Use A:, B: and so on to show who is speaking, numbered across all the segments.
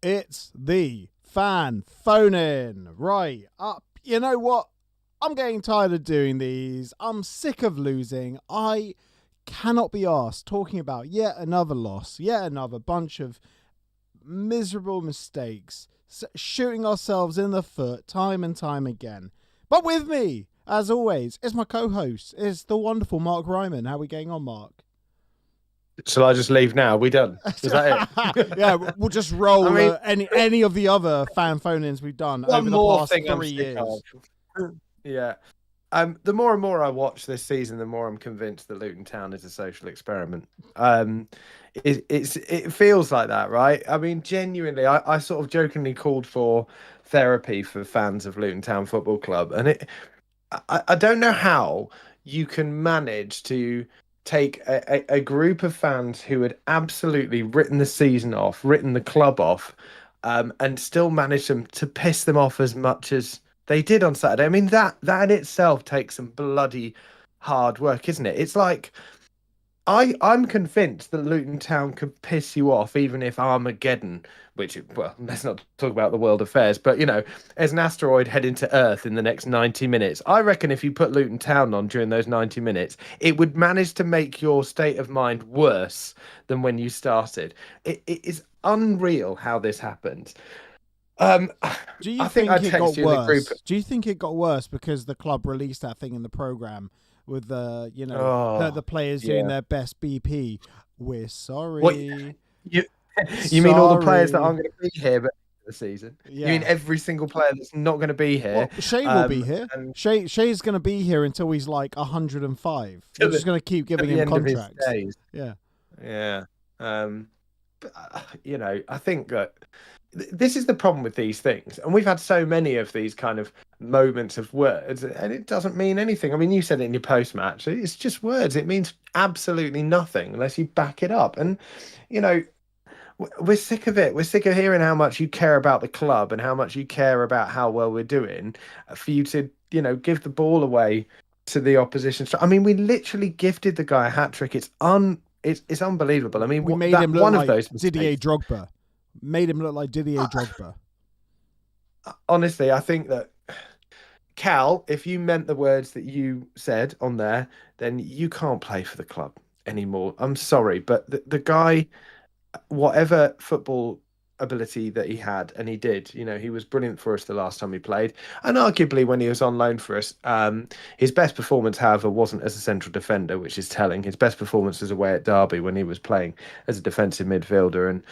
A: It's the fan phone-in. Right up. You know what? I'm getting tired of doing these. I'm sick of losing. I cannot be arsed talking about yet another loss, yet another bunch of miserable mistakes, shooting ourselves in the foot time and time again. But with me, as always, is my co-host, is the wonderful Mark Ryman. How are we getting on, Mark?
B: Shall I just leave now? Are we done? Is that
A: it? Yeah, we'll just roll any of the other fan phone-ins we've done over the past 3 years.
B: Yeah. The more and more I watch this season, the more I'm convinced that Luton Town is a social experiment. It feels like that, right? I mean, genuinely, I sort of jokingly called for therapy for fans of Luton Town Football Club, and I don't know how you can manage to take a group of fans who had absolutely written the season off, written the club off, and still manage them to piss them off as much as they did on Saturday. I mean, that in itself takes some bloody hard work, isn't it? It's like I'm convinced that Luton Town could piss you off even if Armageddon, which, well, let's not talk about the world affairs, but, you know, as an asteroid heading to Earth in the next 90 minutes, I reckon if you put Luton Town on during those 90 minutes, it would manage to make your state of mind worse than when you started. It is unreal how this happened.
A: Do you think it got worse? Do you think it got worse because the club released that thing in the programme with the players doing their best BP? We're sorry.
B: What, you mean all the players that aren't going to be here but the season? Yeah. You mean every single player that's not going to be here?
A: Well, Shay will be here. Shay's going to be here until he's like 105. We're just going to keep giving him contracts. Yeah.
B: Yeah. But, you know, I think that this is the problem with these things, and we've had so many of these kind of moments of words, and it doesn't mean anything. I mean, you said it in your post-match. It's just words. It means absolutely nothing unless you back it up. And, you know, we're sick of it. We're sick of hearing how much you care about the club and how much you care about how well we're doing for you to, you know, give the ball away to the opposition. I mean, we literally gifted the guy a hat-trick. It's unbelievable. I mean,
A: we made him look like Didier Drogba. Made him look like Didier Drogba.
B: Honestly, I think that, Cal, if you meant the words that you said on there, then you can't play for the club anymore. I'm sorry, but the guy, whatever football ability that he had, and he did, you know, he was brilliant for us the last time he played, and arguably when he was on loan for us, his best performance, however, wasn't as a central defender, which is telling. His best performance was away at Derby when he was playing as a defensive midfielder, and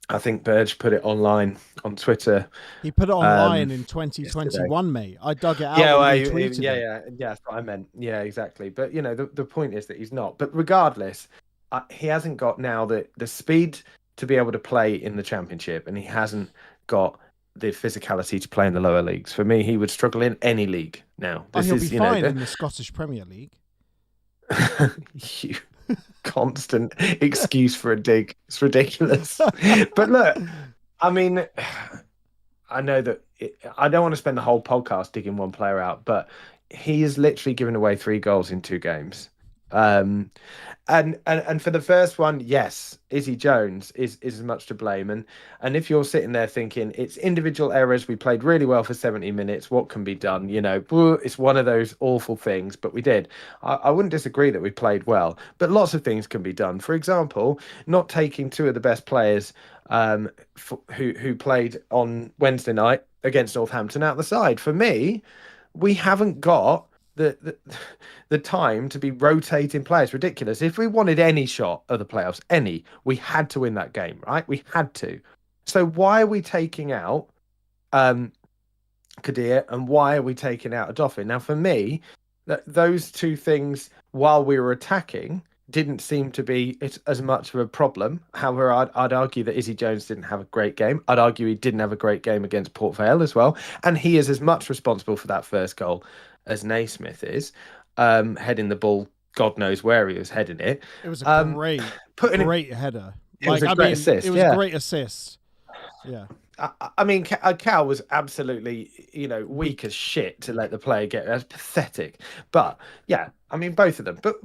B: I think Burge put it online on Twitter.
A: He put it online in 2021, yesterday. Mate. I dug it out.
B: Yeah, that's what I meant. Yeah, exactly. But, you know, the point is that he's not. But regardless, he hasn't got now the speed to be able to play in the Championship, and he hasn't got the physicality to play in the lower leagues. For me, he would struggle in any league now.
A: He'll be fine in the Scottish Premier League.
B: You constant excuse for a dig. It's ridiculous. But look, I mean, I know that I don't want to spend the whole podcast digging one player out, but he has literally given away 3 goals in 2 games. And for the first one, yes, Izzy Jones is as much to blame. And if you're sitting there thinking it's individual errors, we played really well for 70 minutes, what can be done? You know, it's one of those awful things, but we did. I wouldn't disagree that we played well, but lots of things can be done. For example, not taking 2 of the best players who played on Wednesday night against Northampton out the side. For me, we haven't got the time to be rotating players. Ridiculous. If we wanted any shot of the playoffs, we had to win that game, right? We had to. So why are we taking out Kadir, and why are we taking out Adolfin? Now, for me, those 2 things, while we were attacking, didn't seem to be as much of a problem. However, I'd argue that Izzy Jones didn't have a great game. I'd argue he didn't have a great game against Port Vale as well. And he is as much responsible for that first goal as Naismith is, heading the ball, God knows where he was heading it.
A: It was a great header.
B: It was a great assist.
A: It was a great assist. Yeah.
B: I mean, Cal was absolutely, you know, weak as shit to let the player get. That's pathetic. But yeah, I mean, both of them. But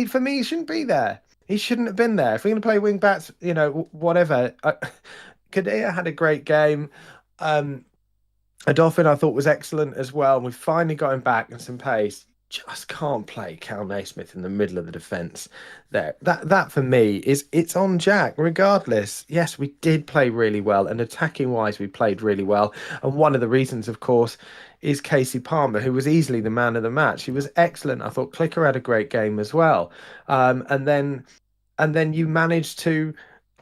B: for me, he shouldn't be there. He shouldn't have been there. If we're going to play wing backs, whatever. Kadea had a great game. Um, Adolphin, I thought, was excellent as well. And we finally got him back and some pace. Just can't play Cal Naismith in the middle of the defence there. That for me it's on Jack, regardless. Yes, we did play really well, and attacking wise, we played really well. And one of the reasons, of course, is Casey Palmer, who was easily the man of the match. He was excellent. I thought Clicker had a great game as well. And then you manage to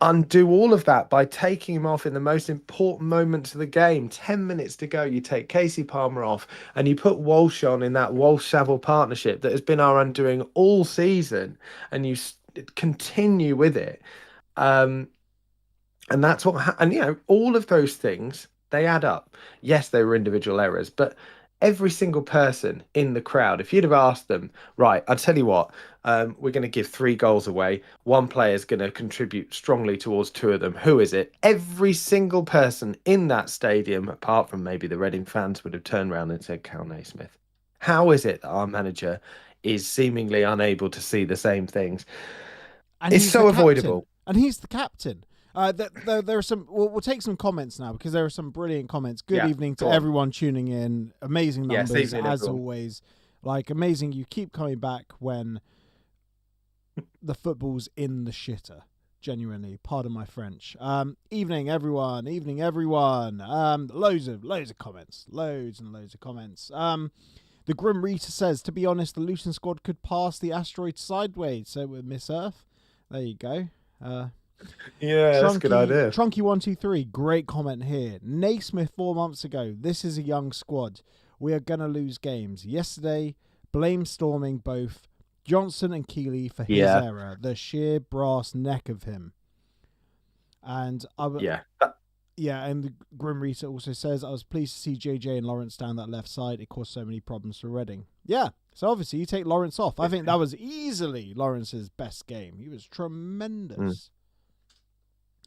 B: undo all of that by taking him off in the most important moments of the game. 10 minutes to go, you take Casey Palmer off and you put Walsh on in that Walsh-Saville partnership that has been our undoing all season, and you continue with it. And that's what, and all of those things, they add up. Yes, they were individual errors, but every single person in the crowd, if you'd have asked them, right, I'll tell you what, we're going to give 3 goals away. One player is going to contribute strongly towards 2 of them. Who is it? Every single person in that stadium, apart from maybe the Reading fans, would have turned around and said Cal Naismith. How is it that our manager is seemingly unable to see the same things?
A: And
B: it's so avoidable.
A: And he's the captain. There are some. We'll take some comments now because there are some brilliant comments. Good evening to everyone tuning in. Amazing numbers as always. Amazing. You keep coming back when the football's in the shitter. Genuinely, pardon my French. Evening everyone. Evening everyone. Loads of comments. Loads and loads of comments. The Grim Reader says, to be honest, the Luton squad could pass the asteroid sideways. So with Miss Earth. There you go.
B: That's a good idea.
A: Trunky123, great comment here. Naismith 4 months ago. This is a young squad. We are going to lose games. Yesterday, blame storming both Johnson and Keeley for his error. The sheer brass neck of him. And and the Grim Reader also says, I was pleased to see JJ and Lawrence down that left side. It caused so many problems for Reading. Yeah. So obviously you take Lawrence off. I think that was easily Lawrence's best game. He was tremendous.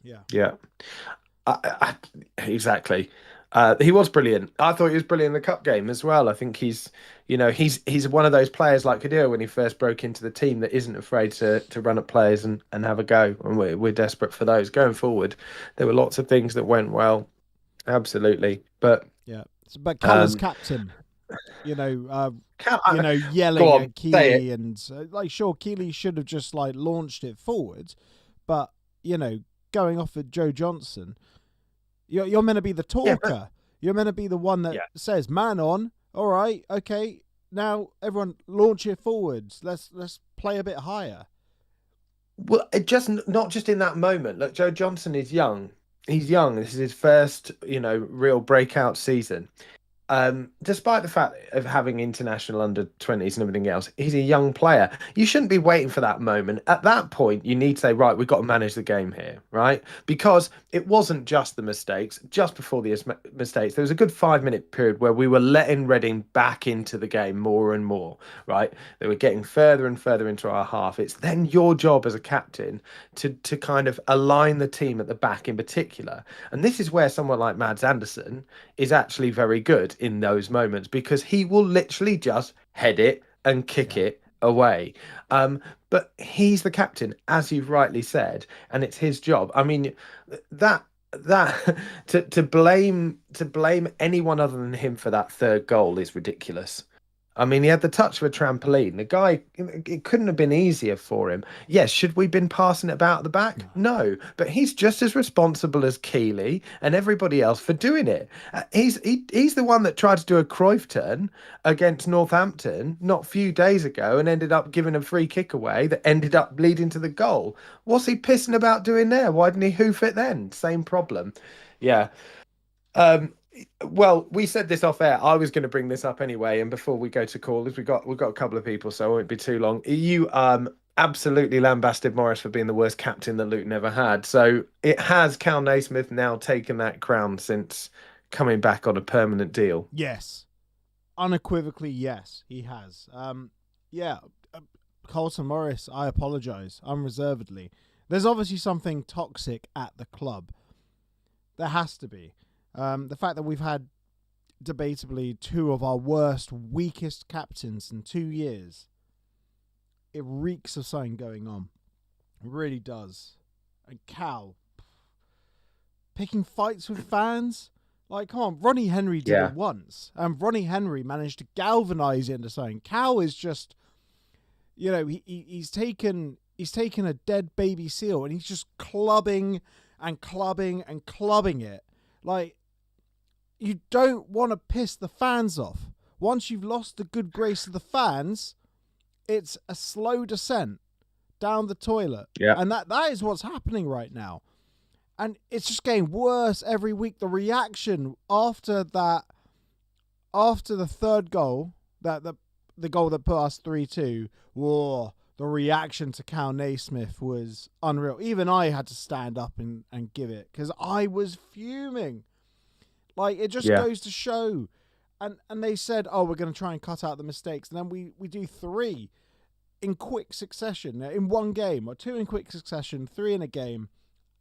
B: Yeah. Exactly. He was brilliant. I thought he was brilliant in the cup game as well. I think he's one of those players like Kadir when he first broke into the team that isn't afraid to run at players and have a go. And we're desperate for those going forward. There were lots of things that went well. Absolutely. But
A: Cal as captain. Yelling at Keeley and sure, Keeley should have just launched it forward, but going off at Joe Johnson, you're meant to be the talker. You're meant to be the one that says man on. All right, okay, now everyone launch it forwards. Let's play a bit higher.
B: Well, not just in that moment. Look, Joe Johnson is young. He's young. This is his first real breakout season. Despite the fact of having international under-20s and everything else, he's a young player. You shouldn't be waiting for that moment. At that point, you need to say, right, we've got to manage the game here, right? Because it wasn't just the mistakes. Just before the mistakes, there was a good 5-minute period where we were letting Reading back into the game more and more, right? They were getting further and further into our half. It's then your job as a captain to kind of align the team at the back in particular. And this is where someone like Mads Andersen is actually very good in those moments, because he will literally just head it and kick it away. But he's the captain, as you've rightly said, and it's his job. I mean, that to blame anyone other than him for that third goal is ridiculous. I mean, he had the touch of a trampoline. The guy, it couldn't have been easier for him. Yes, should we have been passing it about the back? No, but he's just as responsible as Keeley and everybody else for doing it. He's the one that tried to do a Cruyff turn against Northampton not a few days ago and ended up giving a free kick away that ended up leading to the goal. What's he pissing about doing there? Why didn't he hoof it then? Same problem. Yeah. Well, we said this off air. I was going to bring this up anyway, and before we go to callers, we've got a couple of people, so it won't be too long. You absolutely lambasted Morris for being the worst captain that Luton ever had. So it has Cal Naismith now taken that crown since coming back on a permanent deal.
A: Yes, unequivocally, yes, he has. Carlton Morris, I apologise unreservedly. There's obviously something toxic at the club. There has to be. The fact that we've had debatably 2 of our worst, weakest captains in 2 years, it reeks of something going on. It really does. And Cal picking fights with fans. Like, come on, Ronnie Henry did it once, and Ronnie Henry managed to galvanise it into something. Cal is just, he's taken a dead baby seal and he's just clubbing and clubbing and clubbing it. Like, you don't want to piss the fans off. Once you've lost the good grace of the fans, it's a slow descent down the toilet.
B: Yeah.
A: And that is what's happening right now. And it's just getting worse every week. The reaction after the third goal, the goal that put us 3-2, whoa, the reaction to Cal Naismith was unreal. Even I had to stand up and give it because I was fuming. Like, it just goes to show. And they said, oh, we're going to try and cut out the mistakes. And then we do 3 in quick succession, in one game, or 2 in quick succession, 3 in a game.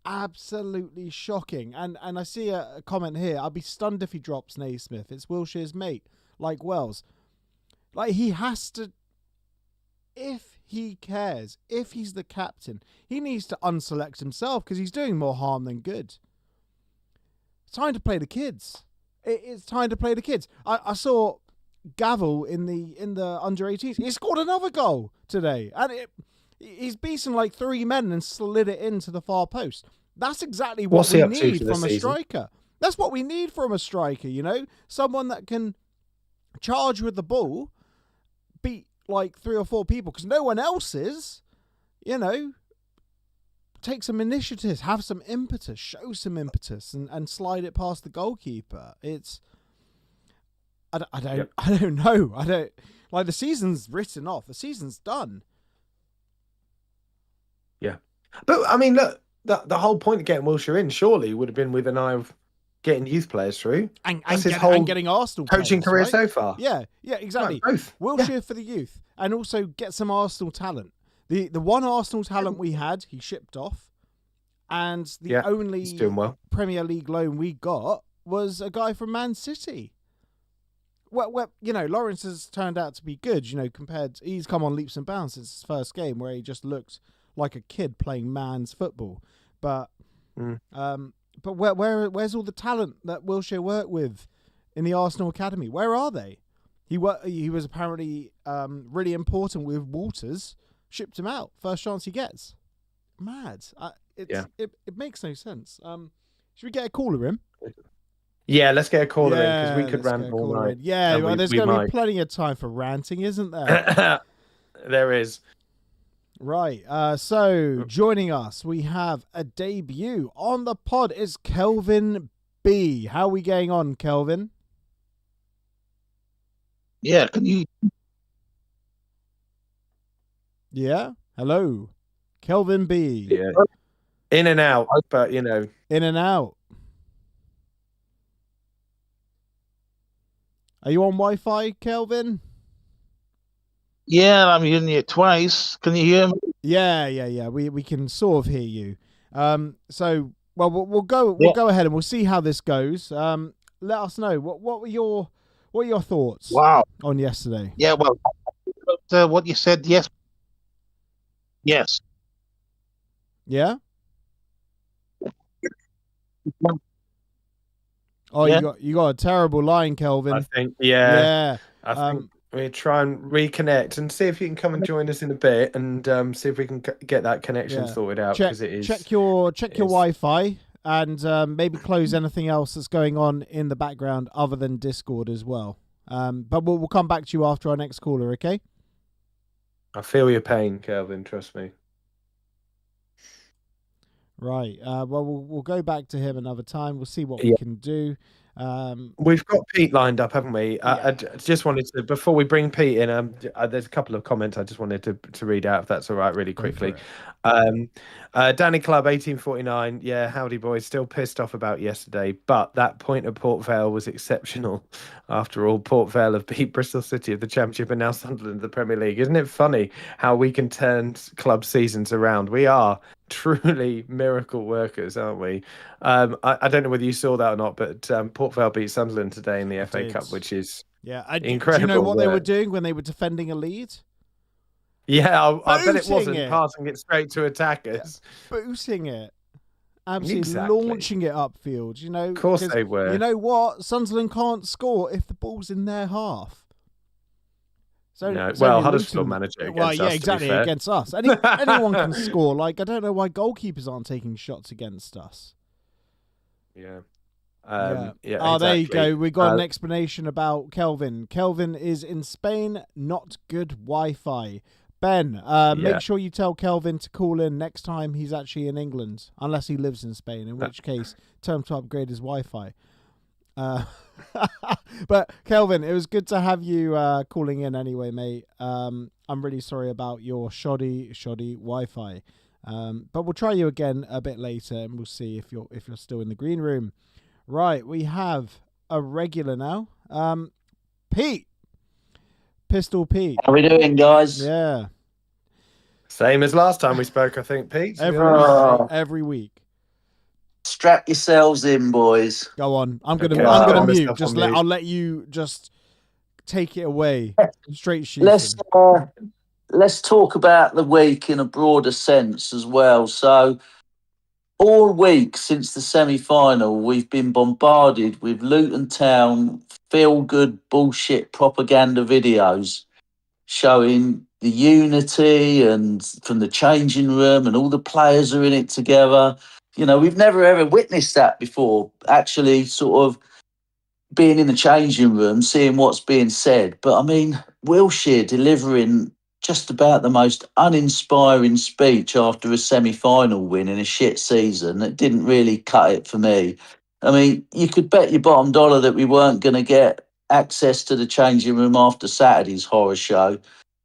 A: Absolutely shocking. And I see a comment here. I'd be stunned if he drops Naismith. It's Wilshire's mate, like Wells. Like, he has to, if he cares, if he's the captain, he needs to unselect himself because he's doing more harm than good. It's time to play the kids. It's time to play the kids. I saw Gavel in the under 18s. He scored another goal today. And he's beaten like 3 men and slid it into the far post. That's exactly what we need from a striker. That's what we need from a striker, Someone that can charge with the ball, beat like 3 or 4 people, because no one else is, take some initiative, have some impetus, show some impetus, and slide it past the goalkeeper. It's... I don't know. The season's written off. The season's done.
B: Yeah. But, I mean, look, the whole point of getting Wilshere in, surely, would have been with an eye of getting youth players through.
A: And getting Arsenal
B: coaching
A: players,
B: career
A: right?
B: so far.
A: Yeah, exactly.
B: Right, both.
A: Wilshere for the youth. And also get some Arsenal talent. The one Arsenal talent we had, he shipped off. And the only Premier League loan we got was a guy from Man City. Well, Lawrence has turned out to be good, he's come on leaps and bounds since his first game where he just looked like a kid playing man's football. But where's all the talent that Wilshere worked with in the Arsenal Academy? Where are they? He was apparently really important with Walters, shipped him out, first chance he gets. Mad. It makes no sense. Should we get a caller in?
B: Yeah, let's get a caller in because we could rant all night.
A: Yeah, there's going to be plenty of time for ranting, isn't there?
B: There is.
A: Right. So joining us, we have a debut on the pod. It's Kelvin B. How are we getting on, Kelvin?
C: Yeah, can you?
A: Yeah. Hello, Kelvin B.
B: Yeah. In and out, but In
A: and out. Are you on Wi-Fi, Kelvin?
C: Yeah, I'm hearing you twice. Can you hear me?
A: Yeah. We can sort of hear you. So we'll go ahead and we'll see how this goes. Let us know what were your thoughts?
C: Wow.
A: On yesterday?
C: Yeah, well, what you said, yes.
A: Yeah. Oh,
C: yeah.
A: you got a terrible line, Kelvin.
B: I think, yeah.
A: Yeah.
B: I think we try and reconnect and see if you can come and join us in a bit and see if we can get that connection sorted out because it is.
A: Check your Wi-Fi and maybe close anything else that's going on in the background other than Discord as well. But we'll come back to you after our next caller, okay?
B: I feel your pain, Kelvin. Trust me.
A: Right. Well, we'll go back to him another time. We'll see what we can do.
B: We've got Pete lined up, haven't we? I just wanted to, before we bring Pete in, there's a couple of comments I just wanted to read out, if that's all right, really quickly. Danny Club 1849, yeah, howdy boys, still pissed off about yesterday, but that point at Port Vale was exceptional. After all, Port Vale have beat Bristol City of the Championship and now Sunderland of the Premier League. Isn't it funny how we can turn club seasons around? We are truly miracle workers, aren't we? I don't know whether you saw that or not, but Port Vale beat Sunderland today in the FA Cup, which is incredible.
A: Do you know what they were doing when they were defending a lead?
B: Yeah, I bet it
A: Booting
B: wasn't
A: it.
B: passing it straight to attackers.
A: Booting it. Absolutely
B: Exactly.
A: launching it upfield, you know.
B: Of course
A: 'cause
B: they were.
A: You know what? Sunderland can't score if the ball's in their half. So,
B: No,
A: it's
B: well,
A: only
B: Huddersfield
A: Luton.
B: managed it
A: Well,
B: against
A: yeah,
B: us, to be
A: exactly,
B: fair.
A: against us. Anyone can score. Like, I don't know why goalkeepers aren't taking shots against us.
B: Yeah.
A: Yeah.
B: Yeah,
A: Oh, there you
B: exactly.
A: go. We got an explanation about Kelvin. Kelvin is in Spain, not good Wi-Fi. Ben, make sure you tell Kelvin to call in next time he's actually in England, unless he lives in Spain, in which case, tell him to upgrade his Wi-Fi. But Kelvin, it was good to have you calling in anyway, mate. I'm really sorry about your shoddy Wi-Fi. But we'll try you again a bit later, and we'll see if you're still in the green room. Right, we have a regular now. Pete. Pistol Pete.
D: How we doing, guys?
A: Yeah.
B: Same as last time we spoke, I think, Pete.
A: Every week.
D: Strap yourselves in, boys.
A: Go on. I'm
B: Okay,
A: gonna mute.
B: myself
A: Just
B: on mute.
A: I'll let you just take it away. Straight shooting.
D: Let's talk about the week in a broader sense as well. So, all week since the semi-final, we've been bombarded with Luton Town feel-good bullshit propaganda videos showing the unity and from the changing room, and all the players are in it together. You know, we've never ever witnessed that before. Actually, sort of being in the changing room, seeing what's being said. But I mean, Wilshere delivering just about the most uninspiring speech after a semi-final win in a shit season. It didn't really cut it for me. I mean, you could bet your bottom dollar that we weren't going to get access to the changing room after Saturday's horror show.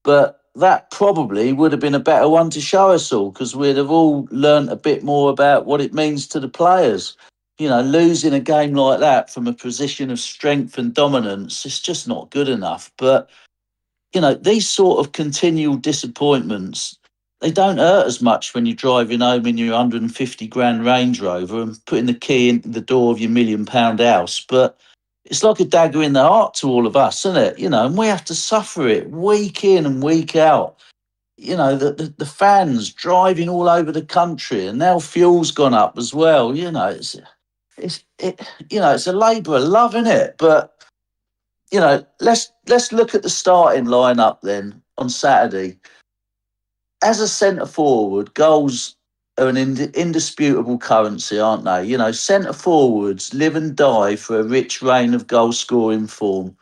D: But that probably would have been a better one to show us all, because we'd have all learnt a bit more about what it means to the players. You know, losing a game like that from a position of strength and dominance, it's just not good enough. But, you know, these sort of continual disappointments, they don't hurt as much when you're driving home in your 150 grand Range Rover and putting the key in the door of your £1 million house. But it's like a dagger in the heart to all of us, isn't it? You know, and we have to suffer it week in and week out. You know, the fans driving all over the country, and now fuel's gone up as well. You know, it's a labour of love, isn't it? But you know, let's look at the starting lineup then on Saturday. As a centre forward, goals are an indisputable currency, aren't they? You know, centre forwards live and die for a rich reign of goal scoring form.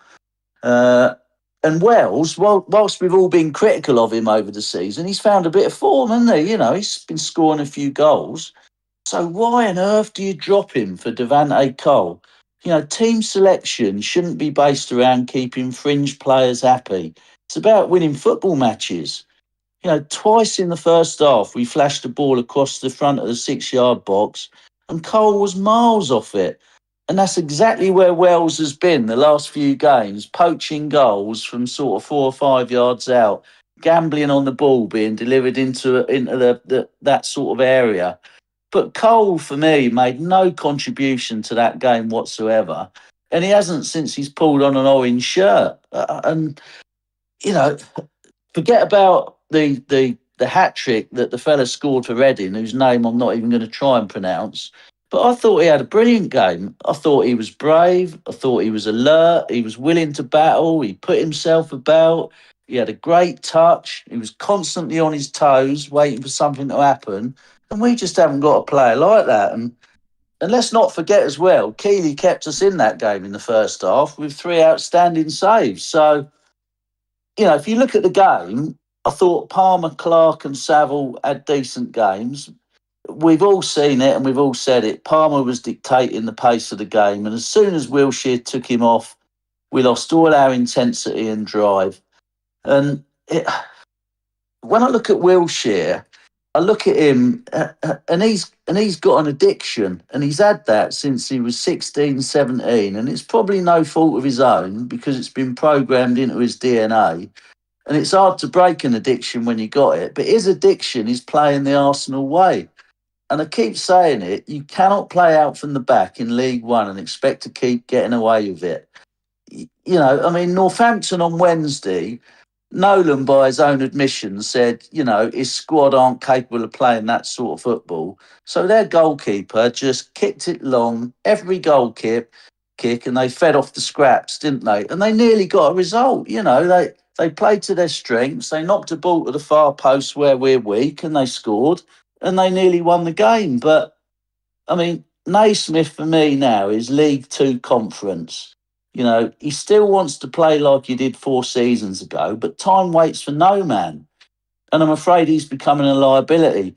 D: And Wells, whilst we've all been critical of him over the season, he's found a bit of form, hasn't he? You know, he's been scoring a few goals. So why on earth do you drop him for Devante Cole? You know, team selection shouldn't be based around keeping fringe players happy. It's about winning football matches. You know, twice in the first half, we flashed the ball across the front of the 6-yard box and Cole was miles off it. And that's exactly where Wells has been the last few games, poaching goals from sort of 4 or 5 yards out, gambling on the ball being delivered into that sort of area. But Cole, for me, made no contribution to that game whatsoever. And he hasn't since he's pulled on an orange shirt. And, you know, forget about the hat trick that the fella scored for Reading, whose name I'm not even going to try and pronounce. But I thought he had a brilliant game. I thought he was brave. I thought he was alert. He was willing to battle. He put himself about. He had a great touch. He was constantly on his toes, waiting for something to happen. And we just haven't got a player like that. And let's not forget as well, Keeley kept us in that game in the first half with 3 outstanding saves. So, you know, if you look at the game, I thought Palmer, Clark and Saville had decent games. We've all seen it and we've all said it. Palmer was dictating the pace of the game. And as soon as Wilshere took him off, we lost all our intensity and drive. And when I look at Wilshere, I look at him and he's got an addiction, and he's had that since he was 16, 17, and it's probably no fault of his own because it's been programmed into his DNA. And it's hard to break an addiction when you got it, but his addiction is playing the Arsenal way. And I keep saying it, you cannot play out from the back in League One and expect to keep getting away with it. You know, I mean, Northampton on Wednesday, Nolan, by his own admission, said, his squad aren't capable of playing that sort of football. So their goalkeeper just kicked it long, every kick, and they fed off the scraps, didn't they? And they nearly got a result. They played to their strengths. They knocked a ball to the far post where we're weak, and they scored, and they nearly won the game. But I mean, Naismith for me now is League Two conference. He still wants to play like he did 4 seasons ago, but time waits for no man. And I'm afraid he's becoming a liability.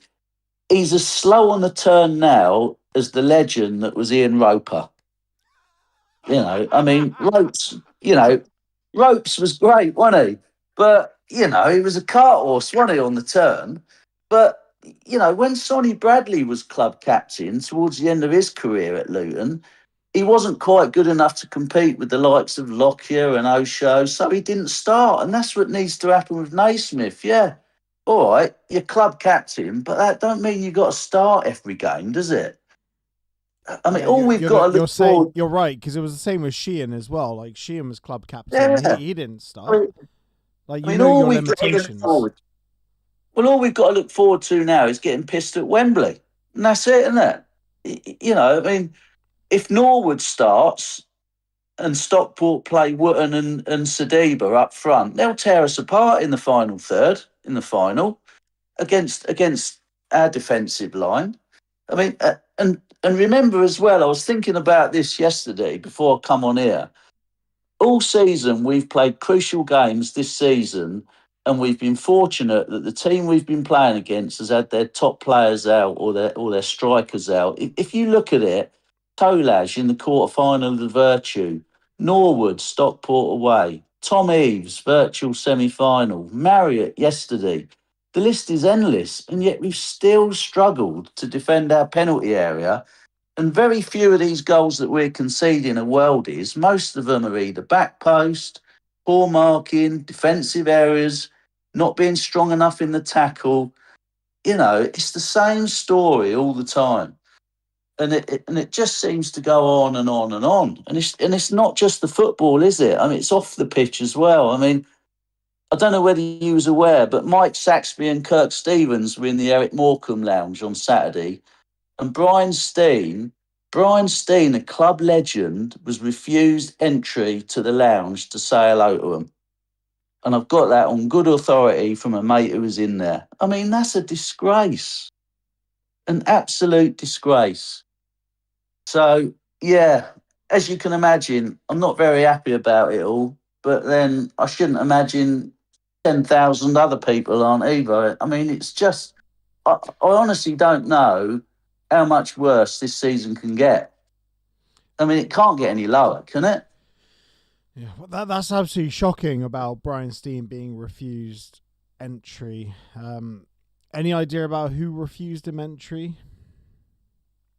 D: He's as slow on the turn now as the legend that was Ian Roper. I mean, Ropes was great, wasn't he? But, he was a cart horse, wasn't he, on the turn? But, when Sonny Bradley was club captain towards the end of his career at Luton, he wasn't quite good enough to compete with the likes of Lockyer and Osho, so he didn't start. And that's what needs to happen with Naismith. Yeah, all right, you're club captain, but that don't mean you've got to start every game, does it? I mean, all we've got to look forward...
A: You're right, because it was the same with Sheehan as well. Like, Sheehan was club captain.
D: Yeah.
A: He didn't start.
D: Your limitations. All we've got to look forward to now is getting pissed at Wembley. And that's it, isn't it? If Norwood starts and Stockport play Wootton and Sadiba up front, they'll tear us apart in the final third, against our defensive line. I mean, and remember as well, I was thinking about this yesterday before I come on here. All season, we've played crucial games this season, and we've been fortunate that the team we've been playing against has had their top players out or their strikers out. If you look at it, Tolaj in the quarter-final of the Virtue, Norwood, Stockport away, Tom Eaves, virtual semi-final, Marriott yesterday. The list is endless, and yet we've still struggled to defend our penalty area. And very few of these goals that we're conceding are worldies. Most of them are either back post, poor marking, defensive errors, not being strong enough in the tackle. It's the same story all the time. And it just seems to go on and on and on. And it's not just the football, is it? I mean, it's off the pitch as well. I mean, I don't know whether you was aware, but Mike Saxby and Kirk Stevens were in the Eric Morecambe lounge on Saturday. And Brian Steen, a club legend, was refused entry to the lounge to say hello to him. And I've got that on good authority from a mate who was in there. I mean, that's a disgrace. An absolute disgrace. So, yeah, as you can imagine, I'm not very happy about it all. But then I shouldn't imagine 10,000 other people aren't either. I mean, it's just, I honestly don't know how much worse this season can get. I mean, it can't get any lower, can it?
A: Yeah, well, that's absolutely shocking about Brian Steen being refused entry. Any idea about who refused him entry?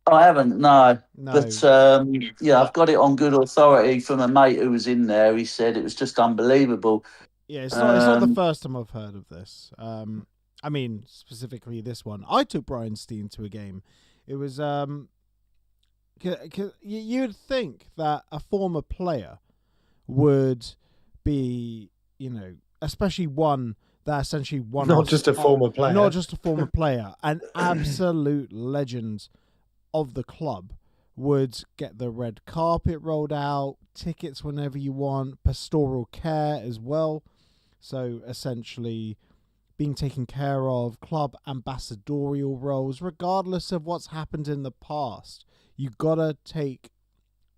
B: I haven't, no. But I've got it on good authority from a mate who was in there. He said it was just unbelievable.
A: Yeah, it's not the first time I've heard of this. I mean, specifically this one. I took Brian Steen to a game. It was you'd think that a former player would be, especially one that essentially won.
B: Not just a former player.
A: Not just a former player, an absolute legend of the club would get the red carpet rolled out, tickets whenever you want, pastoral care as well. So essentially being taken care of, club ambassadorial roles, regardless of what's happened in the past. You gotta take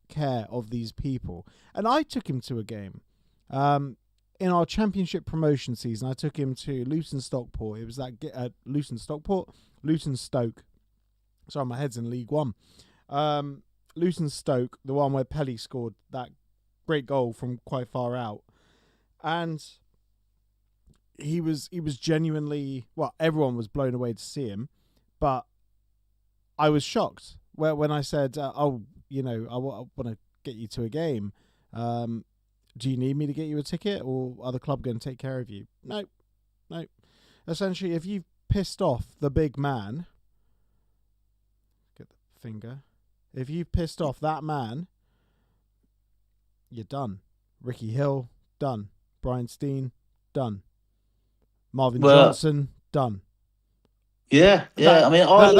A: care of these people. And I took him to a game. In our championship promotion season, I took him to Luton Stockport. It was that Luton Stoke. Sorry, my head's in League One. Luton Stoke, the one where Pelly scored that great goal from quite far out. And he was genuinely, well, everyone was blown away to see him, but I was shocked when I said, I want to get you to a game. Do you need me to get you a ticket, or are the club going to take care of you? No. Essentially, if you've pissed off the big man, get the finger. If you've pissed off that man, you're done. Ricky Hill, done. Brian Steen, done. Marvin
D: Well,
A: Johnson, done.
D: yeah.
A: That-
D: I mean,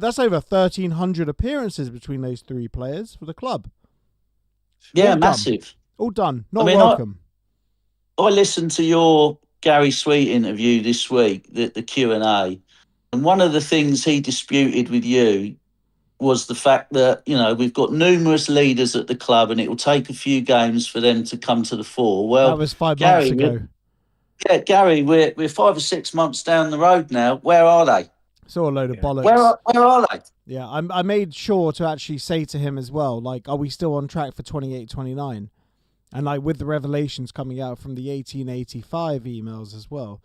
A: that's over 1,300 appearances between those three players for the club.
D: yeah,
A: all done.
D: massive.
A: All done. Not
D: I mean,
A: welcome.
D: I listened to your Gary Sweet interview this week, the Q&A, and one of the things he disputed with you was the fact that, we've got numerous leaders at the club and it will take a few games for them to come to the fore. Well,
A: That was 5
D: Gary,
A: months ago.
D: Gary, we're 5 or 6 months down the road now. Where are they?
A: It's all a load of bollocks.
D: Where are they?
A: Yeah, I made sure to actually say to him as well, like, are we still on track for 28, 29? And like with the revelations coming out from the 1885 emails as well,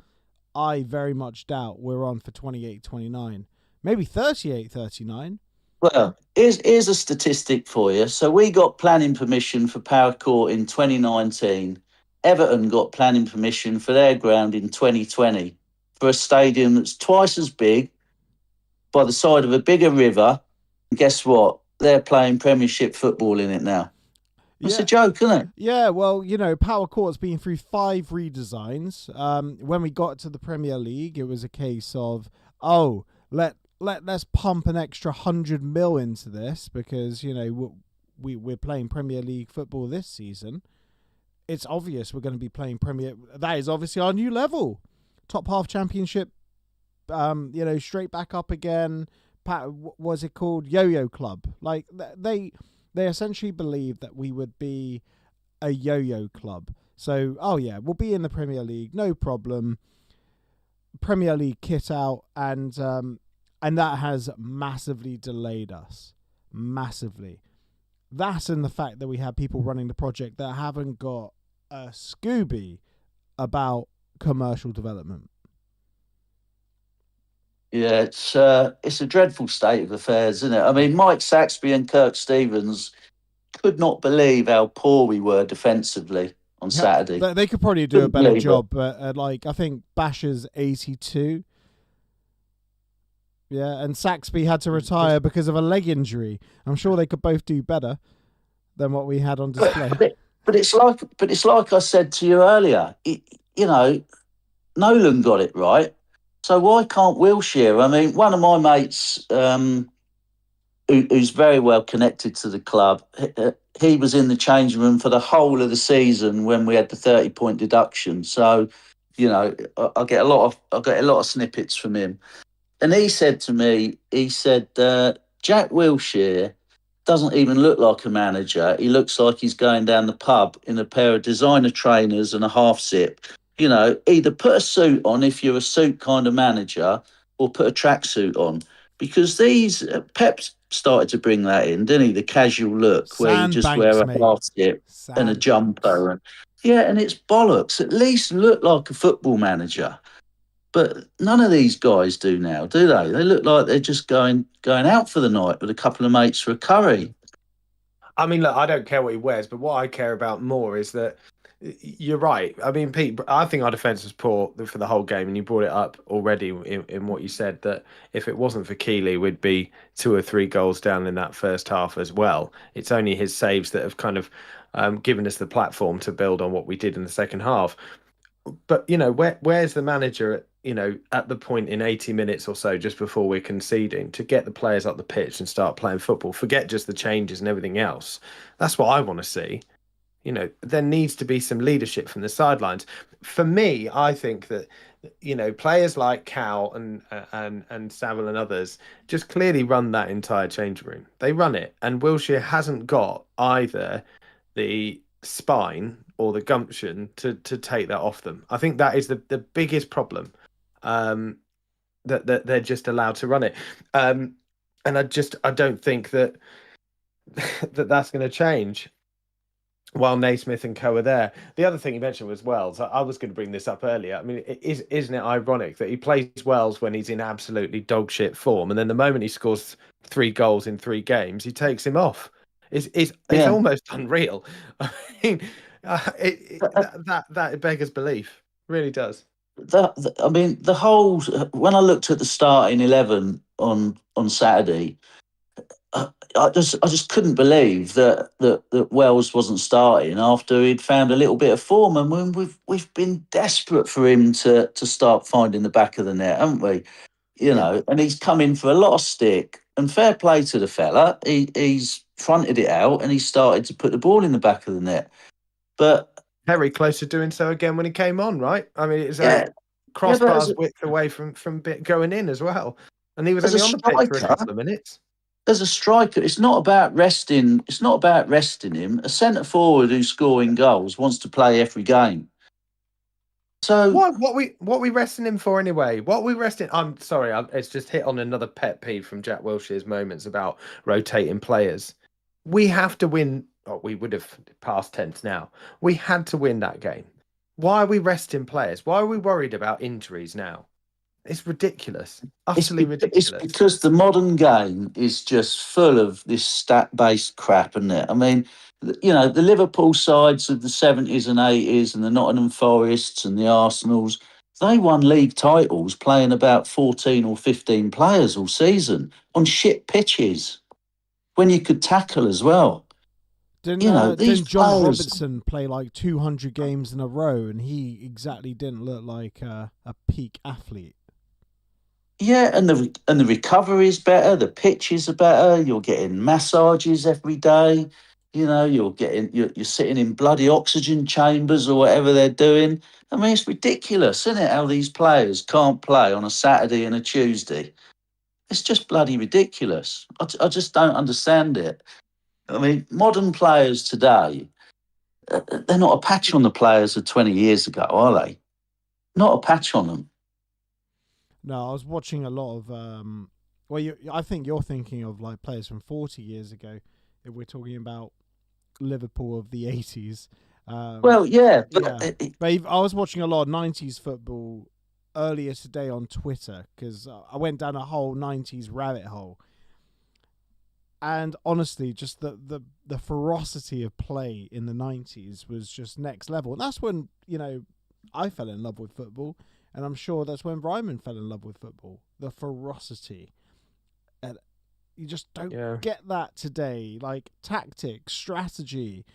A: I very much doubt we're on for 28, 29. Maybe 38, 39.
D: Well, here's a statistic for you. So we got planning permission for Power Court in 2019. Everton got planning permission for their ground in 2020 for a stadium that's twice as big, by the side of a bigger river. And guess what? They're playing Premiership football in it now. It's a joke, isn't it?
A: Yeah, well, Power Court's been through 5 redesigns. When we got to the Premier League, it was a case of, let's pump an extra 100 mil into this because, we're playing Premier League football this season. It's obvious we're going to be playing Premier. That is obviously our new level. Top half championship, straight back up again. Was it called Yo-Yo Club? Like they essentially believed that we would be a yo-yo club. So, we'll be in the Premier League, no problem. Premier League kit out, and that has massively delayed us. Massively. That and the fact that we have people running the project that haven't got a Scooby about commercial development.
D: Yeah, it's a dreadful state of affairs, isn't it? I mean, Mike Saxby and Kirk Stevens could not believe how poor we were defensively on Saturday.
A: They could probably do a better job, but I think Basher's 82. Yeah, and Saxby had to retire because of a leg injury. I'm sure they could both do better than what we had on display.
D: But it's like I said to you earlier. Nolan got it right. So why can't Wilshere? I mean, one of my mates, who's very well connected to the club, he was in the changing room for the whole of the season when we had the 30-point deduction. So, I get a lot of snippets from him, and he said to me, Jack Wilshere doesn't even look like a manager. He looks like he's going down the pub in a pair of designer trainers and a half zip. Either put a suit on if you're a suit kind of manager, or put a tracksuit on. Because these Pep started to bring that in, didn't he? The casual look where you just wear a half zip and a jumper, and it's bollocks. At least look like a football manager. But none of these guys do now, do they? They look like they're just going out for the night with a couple of mates for a curry.
B: I mean, look, I don't care what he wears, but what I care about more is that you're right. I mean, Pete, I think our defence was poor for the whole game, and you brought it up already in what you said, that if it wasn't for Keeley, we'd be 2 or 3 goals down in that first half as well. It's only his saves that have kind of given us the platform to build on what we did in the second half. But, where's the manager at the point in 80 minutes or so just before we're conceding to get the players up the pitch and start playing football? Forget just the changes and everything else. That's what I want to see. There needs to be some leadership from the sidelines. For me, I think that, players like Cal and Saville and others just clearly run that entire change room. They run it. And Wilshere hasn't got either the spine or the gumption to take that off them. I think that is the biggest problem, that they're just allowed to run it. And I don't think that that's going to change while Naismith and co are there. The other thing you mentioned was Wells. I was going to bring this up earlier. I mean, isn't it ironic that he plays Wells when he's in absolutely dog shit form, and then the moment he scores 3 goals in 3 games, he takes him off? It's almost unreal. I mean, that beggars belief. Really does.
D: When I looked at the starting 11 on Saturday, I just couldn't believe that Wells wasn't starting after he'd found a little bit of form, and when we've been desperate for him to start finding the back of the net, haven't we? And he's come in for a lot of stick. And fair play to the fella, he's fronted it out and he started to put the ball in the back of the net. But
B: very close to doing so again when he came on, right? I mean, it's
D: yeah,
B: crossbars width away from going in as well, and he was only on the pitch for a couple of minutes.
D: As a striker, it's not about resting. It's not about resting him. A centre forward who's scoring goals wants to play every game. So
B: what we resting him for anyway? What we resting? I'm sorry, it's just hit on another pet peeve from Jack Wilshere's moments about rotating players. We have to win. Oh, we would have past tense now. We had to win that game. Why are we resting players? Why are we worried about injuries now? It's ridiculous. Utterly ridiculous.
D: It's because the modern game is just full of this stat-based crap, isn't it? I mean, the Liverpool sides of the 70s and 80s and the Nottingham Forests and the Arsenals, they won league titles playing about 14 or 15 players all season on shit pitches when you could tackle as well.
A: Didn't John Robertson play like 200 games in a row and he exactly didn't look like a peak athlete?
D: Yeah, and the recovery is better. The pitches are better. You're getting massages every day. You're sitting in bloody oxygen chambers or whatever they're doing. I mean, it's ridiculous, isn't it? How these players can't play on a Saturday and a Tuesday. It's just bloody ridiculous. I just don't understand it. I mean, modern players today, they're not a patch on the players of 20 years ago, are they? Not a patch on them.
A: No, I was watching a lot of. I think you're thinking of like players from 40 years ago. If we're talking about Liverpool of the 80s.
D: But
A: I was watching a lot of 90s football earlier today on Twitter because I went down a whole 90s rabbit hole. And honestly, just the ferocity of play in the 90s was just next level. And that's when, I fell in love with football. And I'm sure that's when Ryman fell in love with football. The ferocity. And you just don't get that today. Like tactics, strategy,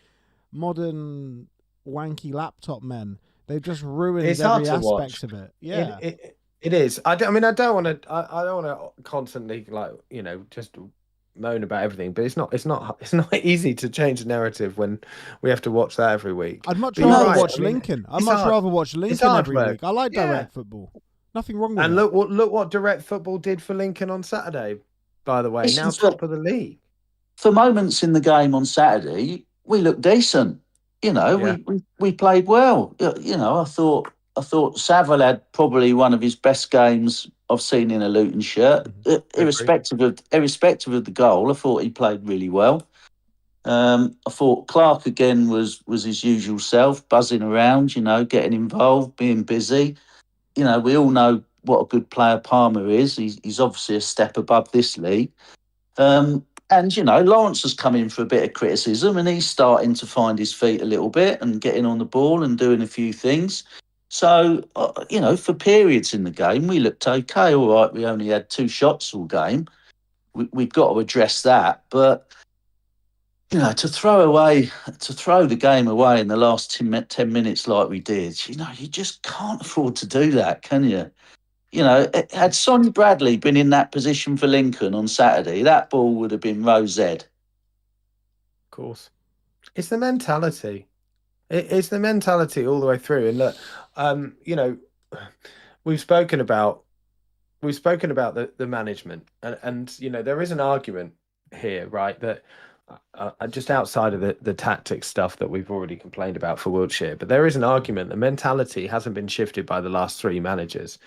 A: modern wanky laptop men. They've just ruined every aspect of it. Yeah.
B: It is. I don't want to constantly just moan about everything, but it's not easy to change the narrative when we have to watch that every week.
A: I'd much rather watch Lincoln. I'd much rather watch Lincoln every week. I like direct football. Nothing wrong with it.
B: And look what direct football did for Lincoln on Saturday, by the way. Now top of the league.
D: For moments in the game on Saturday, we looked decent. We played well. I thought Saville had probably one of his best games I've seen in a Luton shirt. Irrespective of the goal, I thought he played really well. I thought Clark again was his usual self, buzzing around, getting involved, being busy. We all know what a good player Palmer is. He's obviously a step above this league. And Lawrence has come in for a bit of criticism, and he's starting to find his feet a little bit and getting on the ball and doing a few things. So, for periods in the game, we looked okay. All right, we only had 2 shots all game. We've got to address that. But, to throw the game away in the last 10 minutes like we did, you just can't afford to do that, can you? Had Sonny Bradley been in that position for Lincoln on Saturday, that ball would have been row Z. Of
B: course. It's the mentality. It's the mentality all the way through. And look, we've spoken about the management, and there is an argument here, right? That just outside of the tactics stuff that we've already complained about for Wiltshire, but there is an argument. The mentality hasn't been shifted by the last 3 managers.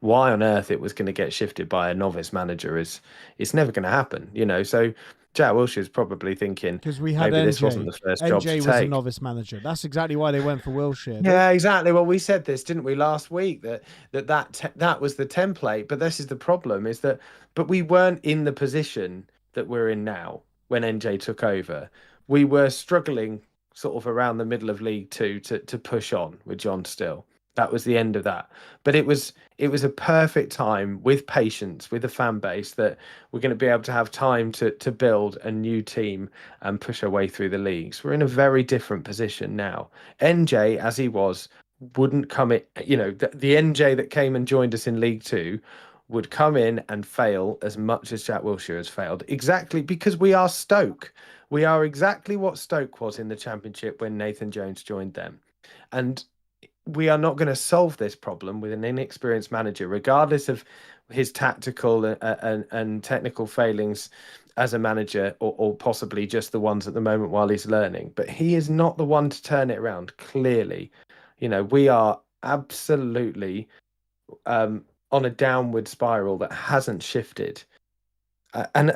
B: Why on earth it was going to get shifted by a novice manager it's never going to happen. So Jack Wilshere's probably thinking
A: because we had
B: maybe
A: NJ.
B: This wasn't the first job to
A: NJ was
B: take.
A: a novice manager. That's exactly why they went for Wilshere.
B: Yeah, exactly. Well, we said this, didn't we, last week, that was the template. But this is the problem, but we weren't in the position that we're in now when NJ took over. We were struggling sort of around the middle of League 2 to push on with John Still. That was the end of that. But it was a perfect time with patience, with the fan base, that we're going to be able to have time to build a new team and push our way through the leagues. We're in a very different position now. NJ, as he was, wouldn't come in. The NJ that came and joined us in League Two would come in and fail as much as Jack Wilshere has failed. Exactly, because we are Stoke. We are exactly what Stoke was in the Championship when Nathan Jones joined them. And we are not going to solve this problem with an inexperienced manager, regardless of his tactical and technical failings as a manager, or possibly just the ones at the moment while he's learning. But he is not the one to turn it around, clearly. We are absolutely on a downward spiral that hasn't shifted. And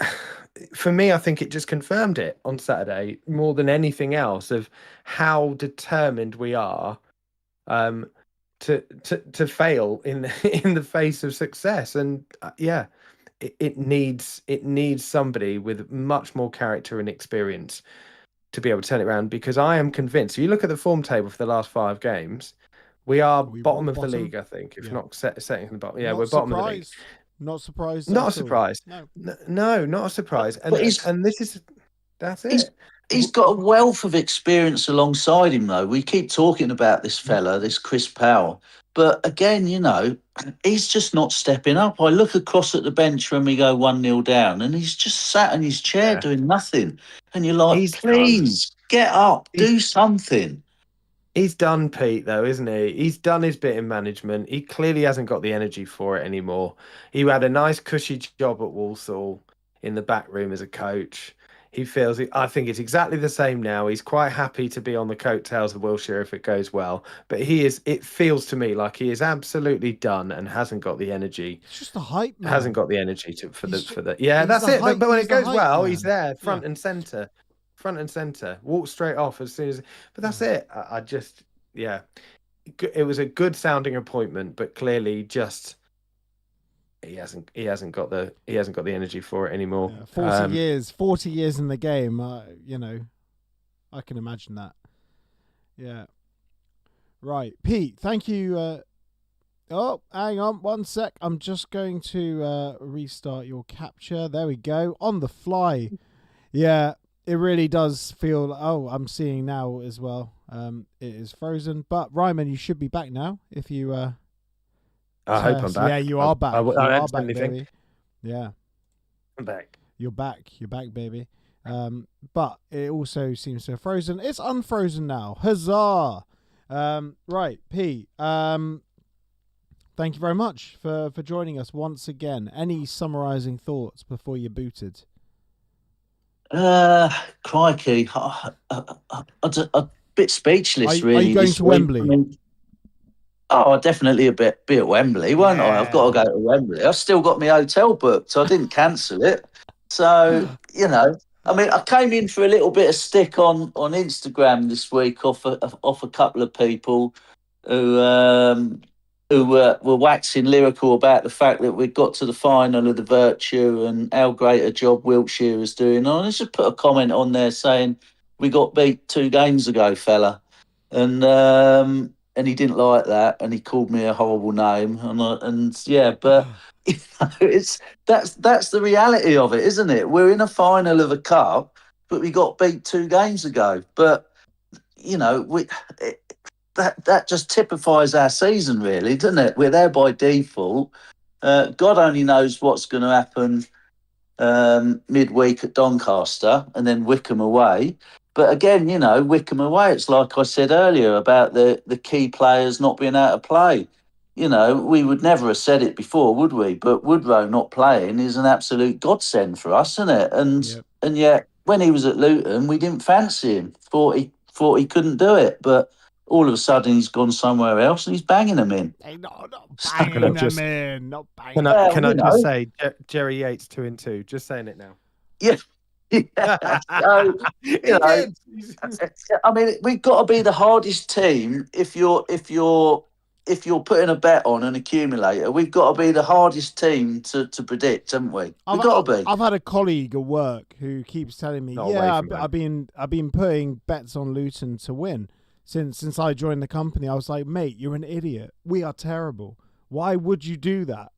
B: for me, I think it just confirmed it on Saturday more than anything else, of how determined we are to fail in the face of success. And it needs somebody with much more character and experience to be able to turn it around, because I am convinced, you look at the form table for the last 5 games, we are bottom of the league, I think, if not setting in the bottom. Yeah, we're bottom of the league.
A: Not surprised.
B: Not a surprise. No, not a surprise. And that's it.
D: He's got a wealth of experience alongside him, though. We keep talking about this fella, this Chris Powell. But again, he's just not stepping up. I look across at the bench when we go 1-0 down, and he's just sat in his chair doing nothing. And you're like, please, get up, do something.
B: He's done, Pete, though, isn't he? He's done his bit in management. He clearly hasn't got the energy for it anymore. He had a nice, cushy job at Walsall in the back room as a coach. He feels I think it's exactly the same now. He's quite happy to be on the coattails of Wilshere if it goes well. But it feels to me like he is absolutely done and hasn't got the energy.
A: It's just a hype man.
B: Hasn't got the energy for the. Yeah, that's it. But when it goes well, he's there, front and centre. Front and centre, walk straight off as soon as. But that's it. I just, it was a good sounding appointment, but clearly just he hasn't got the energy for it anymore.
A: 40 years in the game. I can imagine that. Yeah. Right, Pete. Thank you. Oh, hang on 1 sec. I'm just going to restart your capture. There we go. On the fly. Yeah. It really does feel. Oh, I'm seeing now as well. It is frozen, but Ryman, you should be back now. If you,
B: I hope I'm back.
A: Yeah, you are back. You are back, baby. Yeah,
B: I'm back.
A: You're back. You're back, baby. But it also seems to have frozen. It's unfrozen now. Huzzah! Right, Pete. Thank you very much for joining us once again. Any summarising thoughts before you're booted?
D: Crikey, a bit speechless, really.
A: Are you going to Wembley?
D: I'll definitely be at Wembley, won't I? I've got to go to Wembley. I've still got my hotel booked, so I didn't cancel it. So, I came in for a little bit of stick on Instagram this week off a couple of people who were waxing lyrical about the fact that we got to the final of the Virtue and how great a job Wiltshire was doing. And I just put a comment on there saying, we got beat 2 games ago, fella. And he didn't like that, and he called me a horrible name. But that's the reality of it, isn't it? We're in a final of a cup, but we got beat 2 games ago. But, that just typifies our season, really, doesn't it? We're there by default. God only knows what's going to happen midweek at Doncaster and then Wickham away. But again, Wickham away, it's like I said earlier about the key players not being able to play. We would never have said it before, would we? But Woodrow not playing is an absolute godsend for us, isn't it? And yet, when he was at Luton, we didn't fancy him. Thought he couldn't do it. But all of a sudden, he's gone somewhere else and he's banging them in.
A: Hey, not banging them in. Not banging.
B: Can I just say, Jerry Yates 2 and 2? Just saying it now.
D: Yeah. So, I mean, we've got to be the hardest team if you're putting a bet on an accumulator. We've got to be the hardest team to predict, haven't we? We've got to be.
A: I've had a colleague at work who keeps telling me, I've been putting bets on Luton to win. since I joined the company. I was like, mate, you're an idiot. We are terrible. Why would you do that?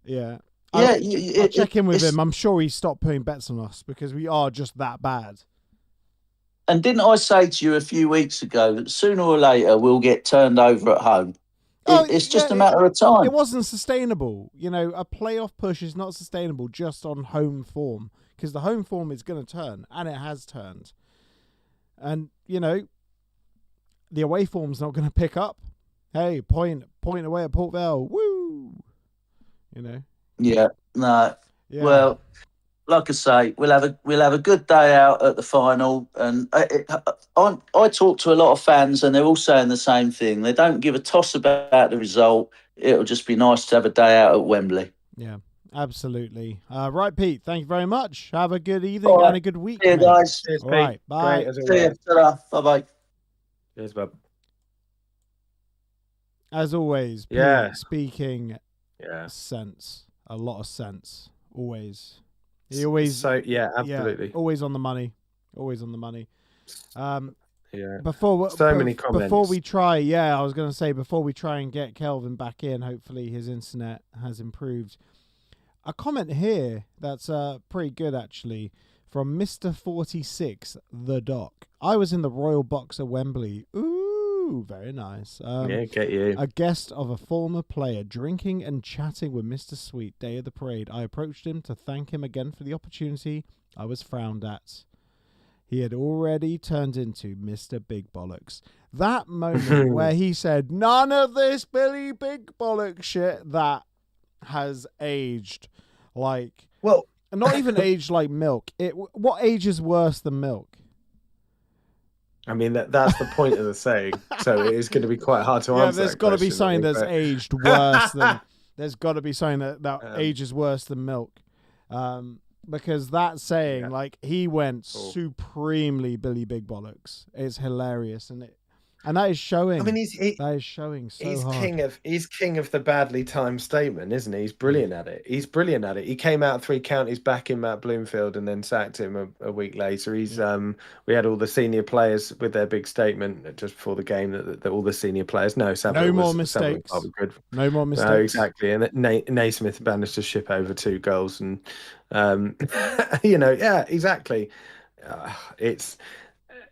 A: Yeah.
D: Yeah,
A: I'll check in with him. I'm sure he stopped putting bets on us because we are just that bad.
D: And didn't I say to you a few weeks ago that sooner or later we'll get turned over at home? It's just a matter of time.
A: It wasn't sustainable. You know, a playoff push is not sustainable just on home form, because the home form is going to turn, and it has turned. And, you know, the away form's not going to pick up. Hey, point away at Port Vale. Woo! You know?
D: Yeah, no.
A: Yeah.
D: Well, like I say, we'll have a good day out at the final, and I talk to a lot of fans, and they're all saying the same thing. They don't give a toss about the result. It'll just be nice to have a day out at Wembley.
A: Yeah, absolutely. Right, Pete. Thank you very much. Have a good evening and a good week.
D: See you, guys.
B: Cheers,
A: All
B: Pete.
A: right, bye.
B: Great,
D: See you. Ta-ra. Bye-bye.
B: Cheers, bub.
A: As always, Pete,
B: Yeah.
A: speaking
B: Yeah.
A: sense. A lot of sense. Always. He always...
B: So, yeah, absolutely.
A: Yeah, always on the money. Always on the money.
B: Yeah.
A: Many
B: comments.
A: Before we try, I was going to say, before we try and get Kelvin back in, hopefully his internet has improved. A comment here that's pretty good, actually, from Mr. 46, The Doc. I was in the Royal Box at Wembley. Ooh, very nice.
B: Yeah, get you.
A: A guest of a former player, drinking and chatting with Mr. Sweet, day of the parade. I approached him to thank him again for the opportunity. I was frowned at. He had already turned into Mr. Big Bollocks. That moment where he said, none of this Billy Big Bollocks shit, that has aged like...
B: Well,
A: not even aged like milk. What age is worse than milk?
B: I mean, that's the point of the saying. So it is going to be quite hard to answer.
A: There's got to be something that's aged worse than... There's got to be something that ages worse than milk. Because that saying, like, he went supremely Billy Big Bollocks. It's hilarious, and that is showing. I mean, that is showing so hard.
B: He's king of the badly timed statement, isn't he? He's brilliant at it. He came out 3 counties back in Matt Bloomfield and then sacked him a week later. We had all the senior players with their big statement just before the game that all the senior players no more
A: mistakes. No more mistakes.
B: No, exactly. And Naismith managed to ship over 2 goals, and exactly.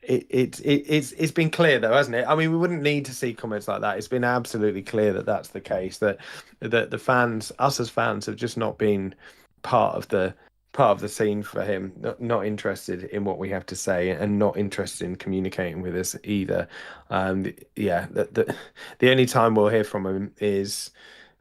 B: It's been clear though, hasn't it? I mean, we wouldn't need to see comments like that. It's been absolutely clear that that's the case. That the fans, us as fans, have just not been part of the scene for him. Not interested in what we have to say, and not interested in communicating with us either. The only time we'll hear from him is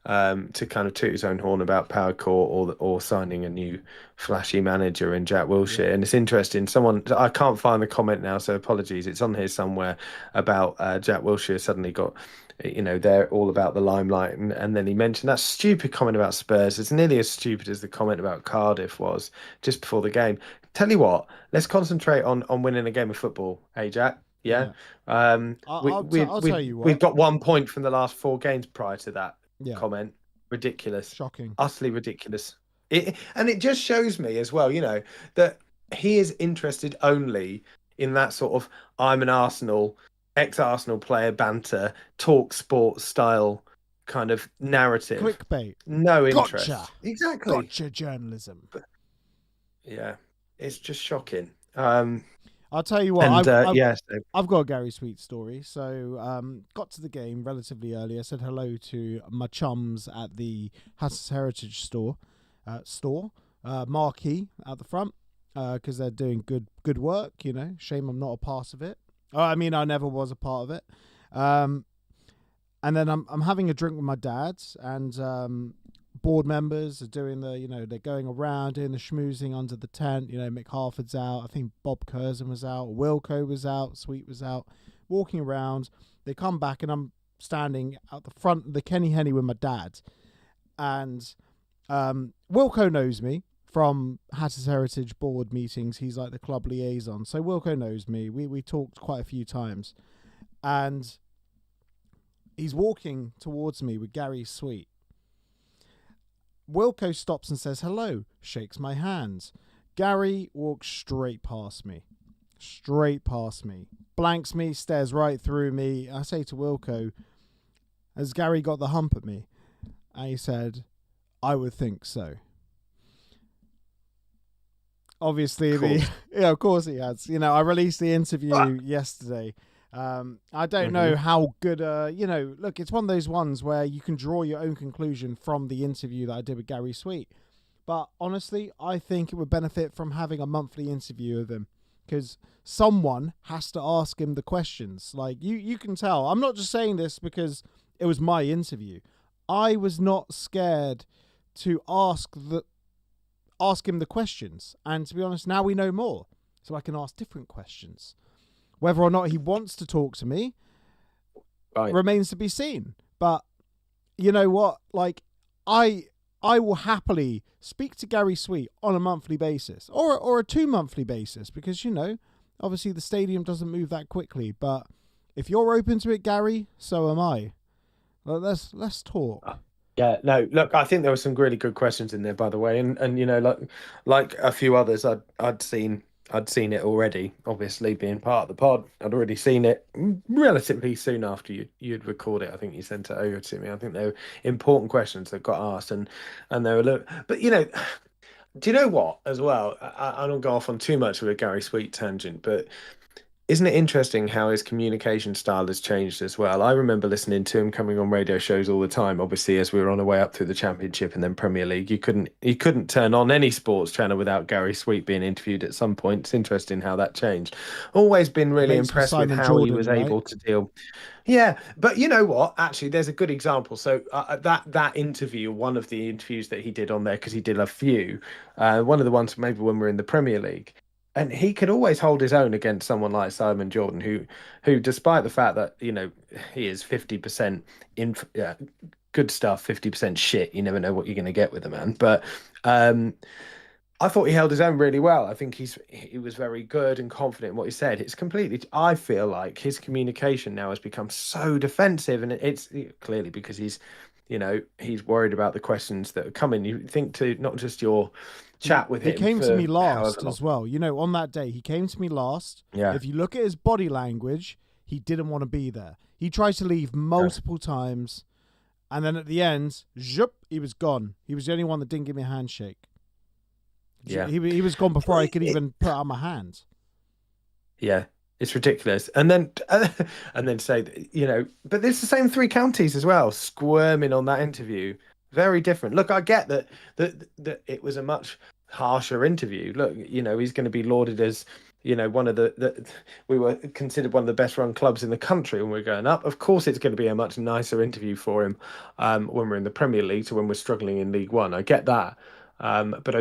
B: to kind of toot his own horn about Power Court or signing a new flashy manager in Jack Wilshere. Yeah. And it's interesting. I can't find the comment now, so apologies. It's on here somewhere about Jack Wilshere suddenly got, they're all about the limelight. And then he mentioned that stupid comment about Spurs. It's nearly as stupid as the comment about Cardiff was just before the game. Tell you what, let's concentrate on winning a game of football, hey, Jack? Yeah.
A: I'll tell you what.
B: We've got 1 point from the last 4 games prior to that. Comment. Ridiculous.
A: Shocking.
B: Utterly ridiculous. And it just shows me as well, that he is interested only in that sort of I'm an ex-Arsenal player banter, talk sports style kind of narrative.
A: Clickbait.
B: No interest.
A: Gotcha.
B: Exactly.
A: Gotcha journalism.
B: Yeah. It's just shocking.
A: I'll tell you what,
B: and,
A: I've got a Gary Sweet story. So got to the game relatively early. I said hello to my chums at the Hatters Heritage store, marquee at the front, because they're doing good work, Shame I'm not a part of it. I mean, I never was a part of it. And then I'm having a drink with my dad, and board members are doing they're going around doing the schmoozing under the tent. Mick Harford's out. I think Bob Curzon was out. Wilco was out. Sweet was out. Walking around. They come back, and I'm standing out the front of the Kenny Henny with my dad. And Wilco knows me from Hatters Heritage board meetings. He's like the club liaison. So Wilco knows me. We talked quite a few times. And he's walking towards me with Gary Sweet. Wilco stops and says hello, shakes my hands. Gary walks straight past me. straight past me, blanks me, stares right through me. I say to Wilco, has Gary got the hump at me? And he said, I would think so. Obviously, of course he has. I released the interview yesterday. I don't know how good, look, it's one of those ones where you can draw your own conclusion from the interview that I did with Gary Sweet. But honestly, I think it would benefit from having a monthly interview with him, because someone has to ask him the questions. Like, you can tell. I'm not just saying this because it was my interview. I was not scared to ask him the questions. And to be honest, now we know more. So I can ask different questions. Whether or not he wants to talk to me remains to be seen. But you know what? Like, I will happily speak to Gary Sweet on a monthly basis or a 2-monthly basis, because, obviously the stadium doesn't move that quickly. But if you're open to it, Gary, so am I. Well, let's talk.
B: Yeah, no, look, I think there were some really good questions in there, by the way, and like a few others, I'd seen it already. Obviously, being part of the pod, I'd already seen it relatively soon after you'd record it. I think you sent it over to me. I think they were important questions that got asked, and they were but do you know what as well? I don't go off on too much of a Gary Sweet tangent, but isn't it interesting how his communication style has changed as well? I remember listening to him coming on radio shows all the time. Obviously, as we were on our way up through the Championship and then Premier League, you couldn't turn on any sports channel without Gary Sweet being interviewed at some point. It's interesting how that changed. Always been really impressed with how he was able to deal. Yeah, but you know what? Actually, there's a good example. So that interview, one of the interviews that he did on there, because he did a few, one of the ones maybe when we're in the Premier League. And he could always hold his own against someone like Simon Jordan, who, despite the fact that he is 50% good stuff, 50% shit. You never know what you're going to get with the man. But I thought he held his own really well. I think he was very good and confident in what he said. It's completely. I feel like his communication now has become so defensive, and it's clearly because he's worried about the questions that are coming. You think to not just your chat with him.
A: He came to me last as well. On that day, he came to me last.
B: Yeah.
A: If you look at his body language, he didn't want to be there. He tried to leave multiple times, and then at the end, zhup, he was gone. He was the only one that didn't give me a handshake.
B: Yeah.
A: He was gone before I could even put out my hand.
B: Yeah. It's ridiculous. And then say, but there's the same 3 counties as well, squirming on that interview. Very different. Look, I get that it was a much harsher interview. Look, he's going to be lauded as, one of we were considered one of the best run clubs in the country when we're going up. Of course, it's going to be a much nicer interview for him when we're in the Premier League to when we're struggling in League One. I get that. But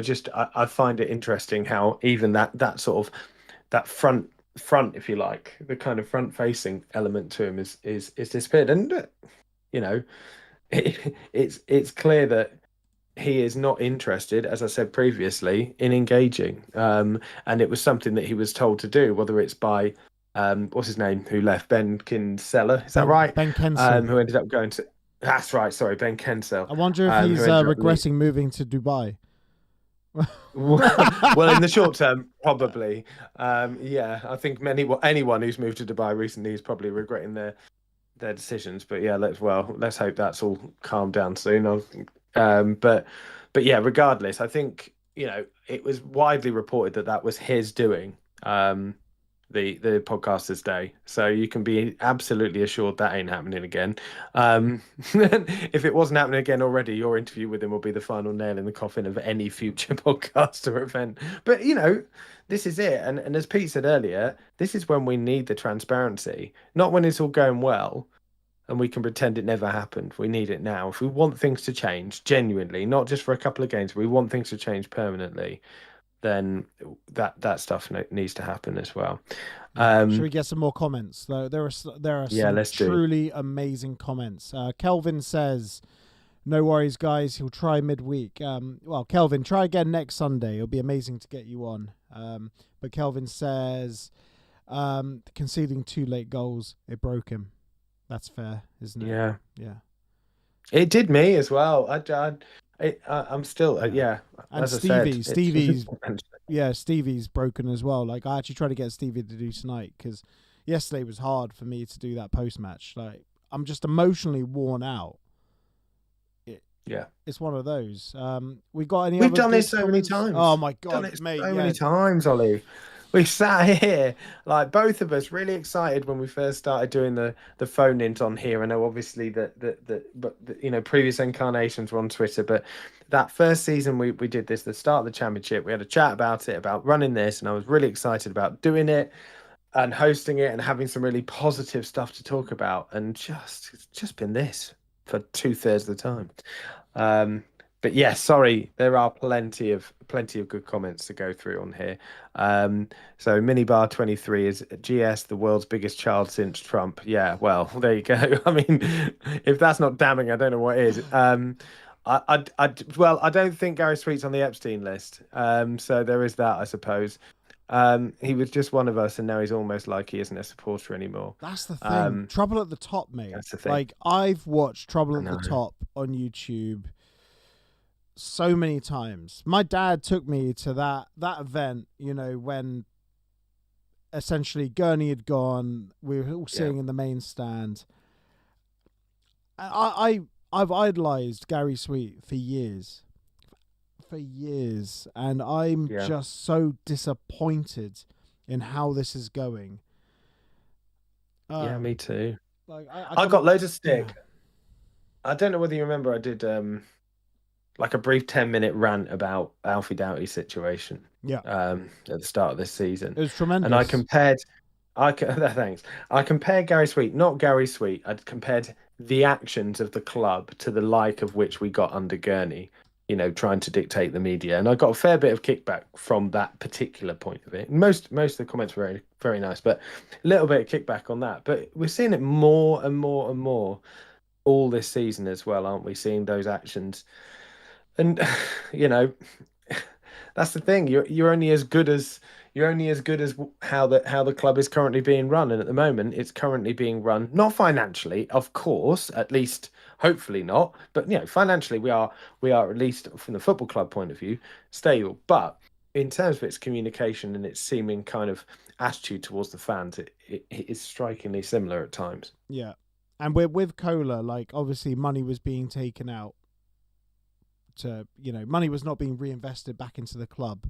B: I find it interesting how even that sort of that front, if you like, the kind of front facing element to him is disappeared. And it's clear that he is not interested, as I said previously, in engaging. And it was something that he was told to do, whether it's by what's his name, who left, Ben Kinsella, is that right?
A: Ben Kinsella,
B: who ended up going to. That's right. Sorry, Ben Kinsella.
A: I wonder if he's regretting moving to Dubai.
B: Well, in the short term, probably. Yeah, I think anyone who's moved to Dubai recently is probably regretting their decisions. But yeah, let's hope that's all calmed down soon. But yeah, regardless, I think it was widely reported that was his doing. The Podcasters' Day, so you can be absolutely assured that ain't happening again. If it wasn't happening again already, your interview with him will be the final nail in the coffin of any future podcaster event. But this is it, and as Pete said earlier, this is when we need the transparency, not when it's all going well and we can pretend it never happened. We need it now. If we want things to change genuinely, not just for a couple of games, we want things to change permanently, then that stuff needs to happen as well.
A: Should we get some more comments? There are some truly amazing comments. Kelvin says, no worries, guys. He'll try midweek. Well, Kelvin, try again next Sunday. It'll be amazing to get you on. But Kelvin says, conceding 2 late goals, it broke him. That's fair, isn't it?
B: Yeah.
A: Yeah.
B: It did me as well. I'm still, yeah.
A: And
B: as
A: Stevie's yeah, Stevie's broken as well. Like, I actually tried to get Stevie to do tonight because yesterday was hard for me to do that post match. Like, I'm just emotionally worn out.
B: Yeah,
A: It's one of those. We got any?
B: we've
A: other
B: done
A: good
B: this so many
A: comments?
B: times.
A: Oh my
B: Done
A: god,
B: it
A: mate!
B: so
A: Yeah,
B: many times, Ollie. We sat here, like both of us, really excited when we first started doing the phone-ins on here. I know, obviously, that previous incarnations were on Twitter, but that first season we did this, the start of the championship. We had a chat about it, about running this, and I was really excited about doing it and hosting it and having some really positive stuff to talk about. And it's just been this for 2/3 of the time. But yeah, sorry, there are plenty of good comments to go through on here. So Minibar 23 is GS, the world's biggest child since Trump. Yeah, well, there you go. I mean, if that's not damning, I don't know what is. Well, I don't think Gary Sweet's on the Epstein list. So there is that, I suppose. He was just one of us, and now he's almost like he isn't a supporter anymore.
A: that's the thing. Trouble at the Top, mate.
B: That's the thing.
A: Like, I've watched Trouble
B: I
A: at the
B: know.
A: Top on YouTube so many times. My dad took me to that event, you know, when essentially Gurney had gone. We were all sitting in the main stand. I've idolized Gary Sweet for years. And I'm just so disappointed in how this is going.
B: Yeah, me too.
A: Like,
B: I got loads of stick. I don't know whether you remember, I did like a brief 10-minute rant about Alfie Doughty's situation.
A: Yeah.
B: At the start of this season.
A: It was tremendous.
B: And I compared Gary Sweet, not Gary Sweet. I compared the actions of the club to the like of which we got under Gurney, you know, trying to dictate the media. And I got a fair bit of kickback from that particular point of it. Most of the comments were very, very nice, but a little bit of kickback on that. But we're seeing it more and more and more all this season as well, aren't we? Seeing those actions. And you know, that's the thing. You're only as good as how the club is currently being run. And at the moment, it's currently being run not financially, of course, at least hopefully not, but you know, financially we are at least from the football club point of view stable. But in terms of its communication and its seeming kind of attitude towards the fans, it is strikingly similar at times.
A: Yeah, and with Cola, like, obviously money was being taken out. Money was not being reinvested back into the club,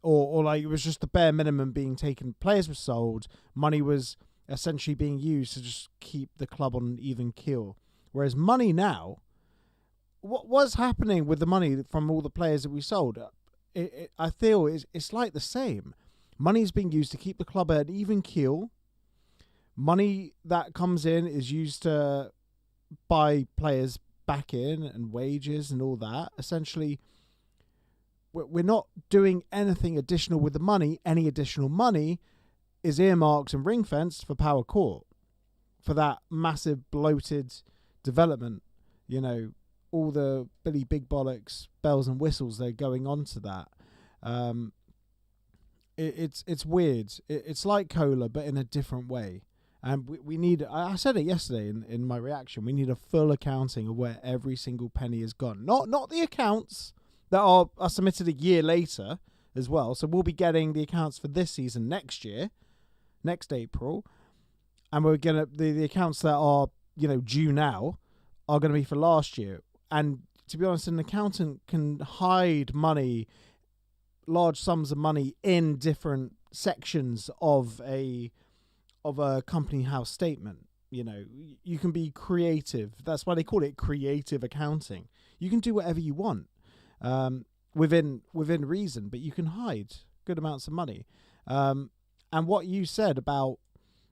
A: or like it was just the bare minimum being taken. Players were sold, money was essentially being used to just keep the club on an even keel. Whereas money now, what's happening with the money from all the players that we sold? I feel it's like the same. Money is being used to keep the club at an even keel. Money that comes in is used to buy players back in and wages and all that. Essentially, we're not doing anything additional with the money. Any additional money is earmarked and ring fenced for Power Court, for that massive bloated development. You know, all the Billy Big Bollocks bells and whistles that are going on to that. It's weird. It's like Cola, but in a different way. And we need, I said it yesterday in my reaction, we need a full accounting of where every single penny has gone. Not the accounts that are submitted a year later as well. So we'll be getting the accounts for this season next year, next April. And we're going to, the accounts that are, due now are going to be for last year. And to be honest, an accountant can hide money, large sums of money in different sections of a company house statement. You can be creative. That's why they call it creative accounting. You can do whatever you want within reason, but you can hide good amounts of money. And what you said about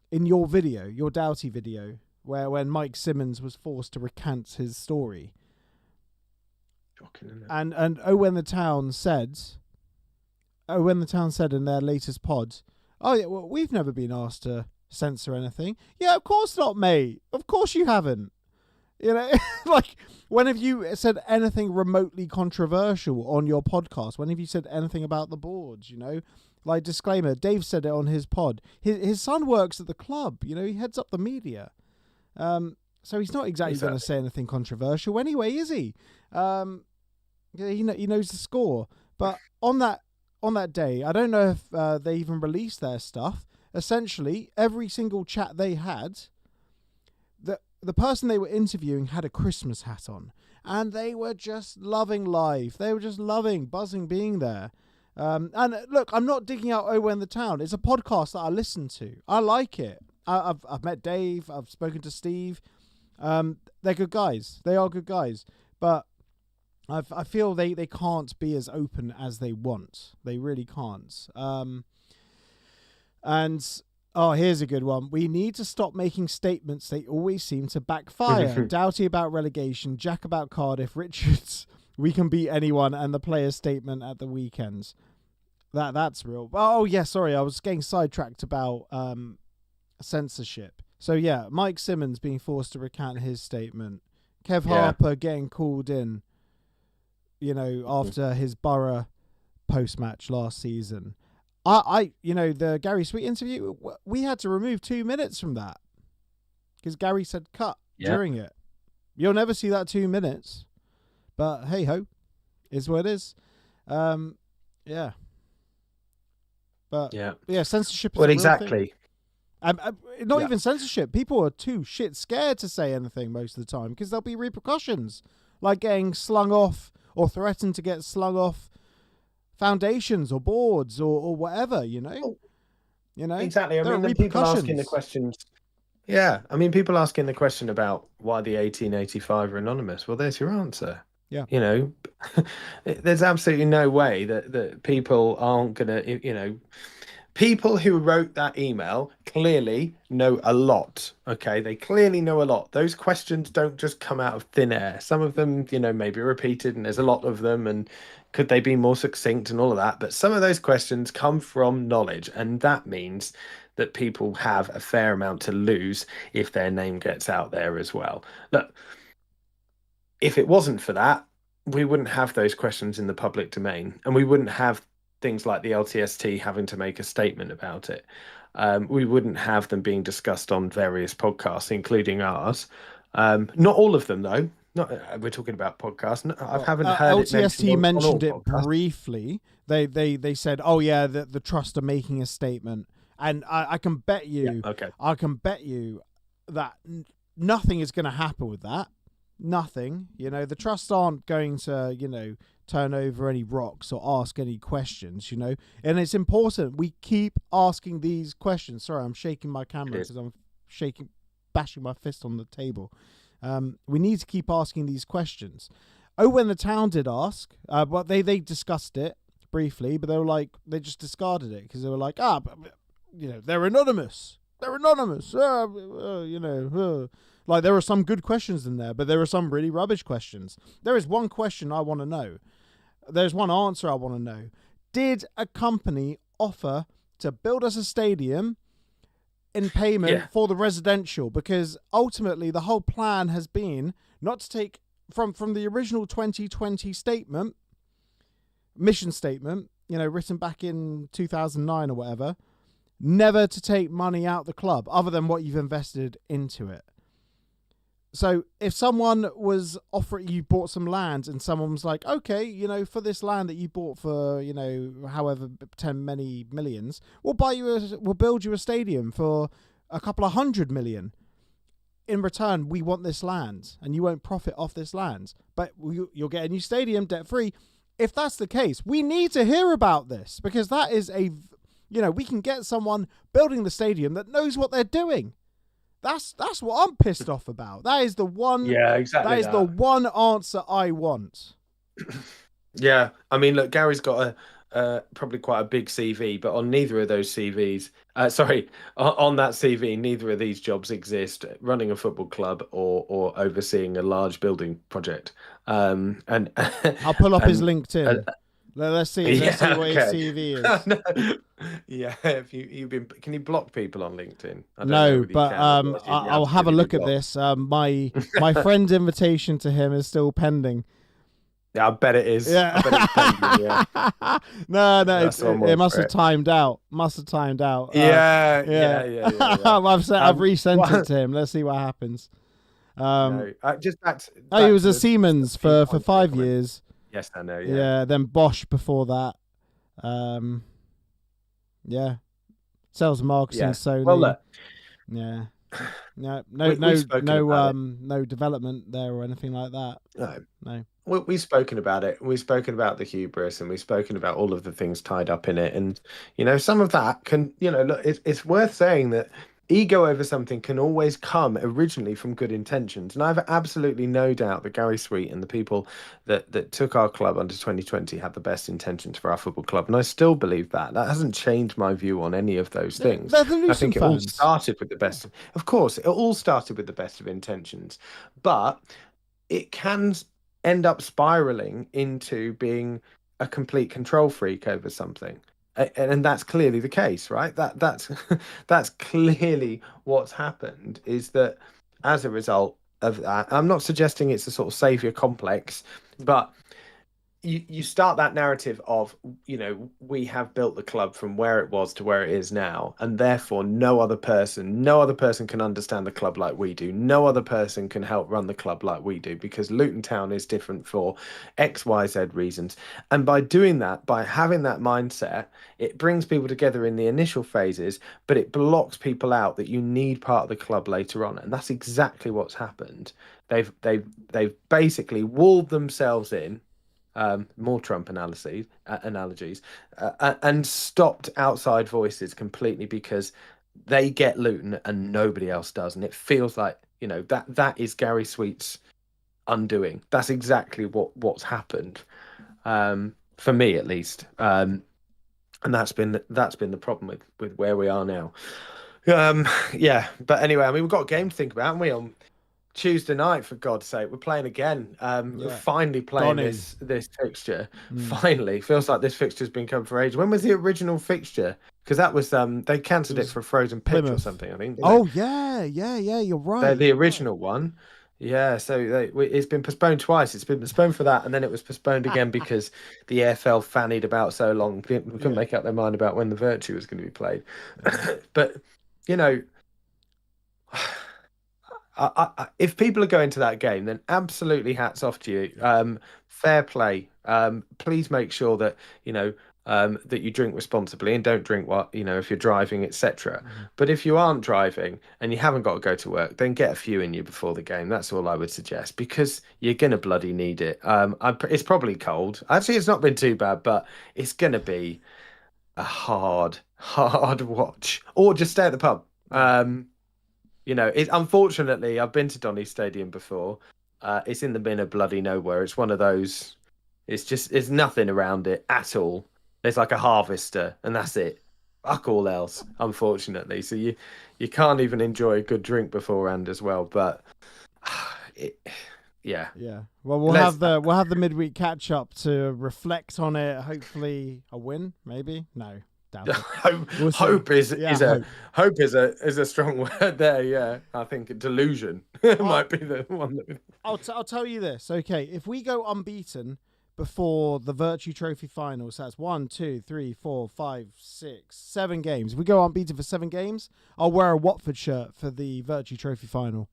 A: in your video, your Doughty video, when Mike Simmons was forced to recant his story,
B: shocking, isn't it?
A: and When the Town said in their latest pod, oh yeah, well, we've never been asked to censor anything. Yeah, of course not, mate. Of course you haven't. Like, when have you said anything remotely controversial on your podcast? When have you said anything about the boards? Like, disclaimer, Dave said it on his pod. His son works at the club. He heads up the media. So he's not exactly going to say anything controversial anyway, is he? He knows the score. But on that on that day, I don't know if they even released their stuff. Essentially, every single chat they had, the person they were interviewing had a Christmas hat on, and they were just loving life. They were just buzzing being there. And look, I'm not digging out Oh in the Town. It's a podcast that I listen to. I like it. I've met Dave. I've spoken to Steve. They're good guys. They are good guys. But I feel they can't be as open as they want. They really can't. And here's a good one. We need to stop making statements. They always seem to backfire. Doughty about relegation, Jack about Cardiff, Richards, we can beat anyone, and the player's statement at the weekends. That's real. Oh yeah, sorry, I was getting sidetracked about censorship. So yeah, Mike Simmons being forced to recant his statement. Kev Harper getting called in, after his Borough post-match last season. The Gary Sweet interview, we had to remove 2 minutes from that because Gary said cut during it. You'll never see that 2 minutes, but hey ho, is what it is. Yeah. But yeah, censorship is a real thing. Not even censorship. People are too shit scared to say anything most of the time because there'll be repercussions, like getting slung off or threatened to get slung off foundations or boards or whatever,
B: Exactly. I mean, the people asking the questions. Yeah, I mean, people asking the question about why the 1885 are anonymous. Well, there's your answer.
A: Yeah.
B: There's absolutely no way that people aren't gonna. People who wrote that email clearly know a lot. Okay, they clearly know a lot. Those questions don't just come out of thin air. Some of them, maybe repeated, and there's a lot of them, and could they be more succinct and all of that? But some of those questions come from knowledge, and that means that people have a fair amount to lose if their name gets out there as well. Look, if it wasn't for that, we wouldn't have those questions in the public domain, and we wouldn't have things like the LTST having to make a statement about it. We wouldn't have them being discussed on various podcasts, including ours. Not all of them, though. We're talking about podcasts. I haven't heard
A: LTST mentioned it briefly. They said, "Oh yeah, the trust are making a statement," and I can bet you, I can bet you that nothing is going to happen with that. Nothing. The trusts aren't going to turn over any rocks or ask any questions. And it's important we keep asking these questions. Sorry, I'm shaking my camera because I'm bashing my fist on the table. We need to keep asking these questions. When the Town did ask, but they discussed it briefly, but they just discarded it because they were like, they're anonymous. They're anonymous. Like there are some good questions in there, but there are some really rubbish questions. There is one question I want to know. There's one answer I want to know. Did a company offer to build us a stadium in payment for the residential? Because ultimately the whole plan has been not to take from the original 2020 statement, mission statement, written back in 2009 or whatever, never to take money out the club other than what you've invested into it. So if someone was offering, you bought some land and someone was like, okay, for this land that you bought for, however 10 many millions, we'll build you a stadium for a couple of 100 million. In return, we want this land and you won't profit off this land, but you'll get a new stadium debt free. If that's the case, we need to hear about this because that is we can get someone building the stadium that knows what they're doing. That's what I'm pissed off about. That is the one.
B: Yeah, exactly.
A: That is the one answer I want.
B: Yeah, I mean, look, Gary's got probably quite a big CV, but on neither of those CVs, on that CV, neither of these jobs exist: running a football club or overseeing a large building project. And
A: I'll pull up his LinkedIn. Let's see what his CV is.
B: No. Yeah, can you block people on LinkedIn?
A: No, but I'll have a look at this. My friend's invitation to him is still pending.
B: Yeah, I bet it is.
A: Yeah.
B: I bet it's pending, yeah.
A: No, it must have timed out.
B: Yeah.
A: I've resent it to him. Let's see what happens.
B: He
A: was a Siemens for 5 years.
B: Yes, I know.
A: Yeah, then Bosch before that. Yeah, sales and marketing,
B: Yeah.
A: Sony.
B: Well, look,
A: Yeah, no,
B: we've spoken about it.
A: no development there or anything like that.
B: No.
A: No.
B: We've spoken about it. We've spoken about the hubris, and we've spoken about all of the things tied up in it. And some of that can, look, it's worth saying that ego over something can always come originally from good intentions. And I have absolutely no doubt that Gary Sweet and the people that took our club under 2020 had the best intentions for our football club. And I still believe that. That hasn't changed my view on any of those things.
A: They're the Luton
B: I think it all
A: fans.
B: started with the best. Of course, it all started with the best of intentions, but it can end up spiraling into being a complete control freak over something. And that's clearly the case, right? That's that's clearly what's happened, is that as a result of that, I'm not suggesting it's a sort of savior complex, but you start that narrative of, we have built the club from where it was to where it is now, and therefore no other person can understand the club like we do. No other person can help run the club like we do, because Luton Town is different for X, Y, Z reasons. And by doing that, by having that mindset, it brings people together in the initial phases, but it blocks people out that you need part of the club later on. And that's exactly what's happened. They've basically walled themselves in, more Trump analogies, and stopped outside voices completely, because they get Luton and nobody else does. And it feels like, that is Gary Sweet's undoing. That's exactly what's happened, for me at least. And that's been the problem with where we are now. Yeah, but anyway, I mean, we've got a game to think about, haven't we, on Tuesday night, for God's sake. We're playing again. We're finally playing this fixture. Finally. Feels like this fixture's been coming for ages. When was the original fixture? Because that was they cancelled it for a frozen pitch or something, I think.
A: Yeah, you're right.
B: They're the original one. Yeah, so it's been postponed twice. It's been postponed for that, and then it was postponed again because the EFL fannied about so long. They couldn't make up their mind about when the Virtue was going to be played. But, if people are going to that game, then absolutely hats off to you. Fair play. Please make sure that that you drink responsibly, and don't drink if you're driving, etc. But if you aren't driving and you haven't got to go to work, then get a few in you before the game. That's all I would suggest, because you're gonna bloody need it. It's probably cold. Actually, it's not been too bad, but it's gonna be a hard watch. Or just stay at the pub. Unfortunately, I've been to Donny Stadium before. It's in the middle of bloody nowhere. It's one of those. It's nothing around it at all. There's like a harvester, and that's it. Fuck all else, unfortunately. So you can't even enjoy a good drink beforehand as well. But yeah.
A: Well, we'll have the midweek catch up to reflect on it. Hopefully, a win, maybe. No.
B: Hope is a strong word there. Yeah, I think delusion might be the one.
A: I'll tell you this. Okay, if we go unbeaten before the Virtue Trophy final, so that's 1, 2, 3, 4, 5, 6, 7 games. If we go unbeaten for 7 games, I'll wear a Watford shirt for the Virtue Trophy final.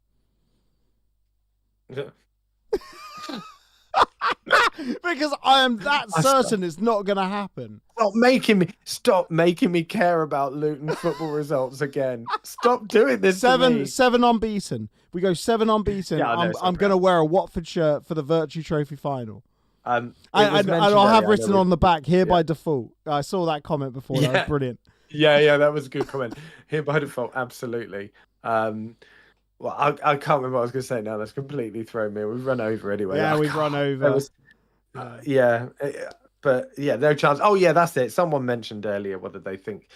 A: Because I am that certain it's not going to happen.
B: Stop making me care about Luton football results again. Stop doing this.
A: 7 unbeaten. We go 7 unbeaten.
B: Yeah,
A: I'm going to wear a Watford shirt for the Virtue Trophy final.
B: And
A: I'll have written on the back here by default. I saw that comment before. That was brilliant.
B: Yeah, that was a good comment. Here by default, absolutely. Well, I can't remember what I was going to say now. That's completely thrown me. We've run over anyway.
A: Yeah, we've run over.
B: But no chance. Oh, yeah, that's it. Someone mentioned earlier whether they think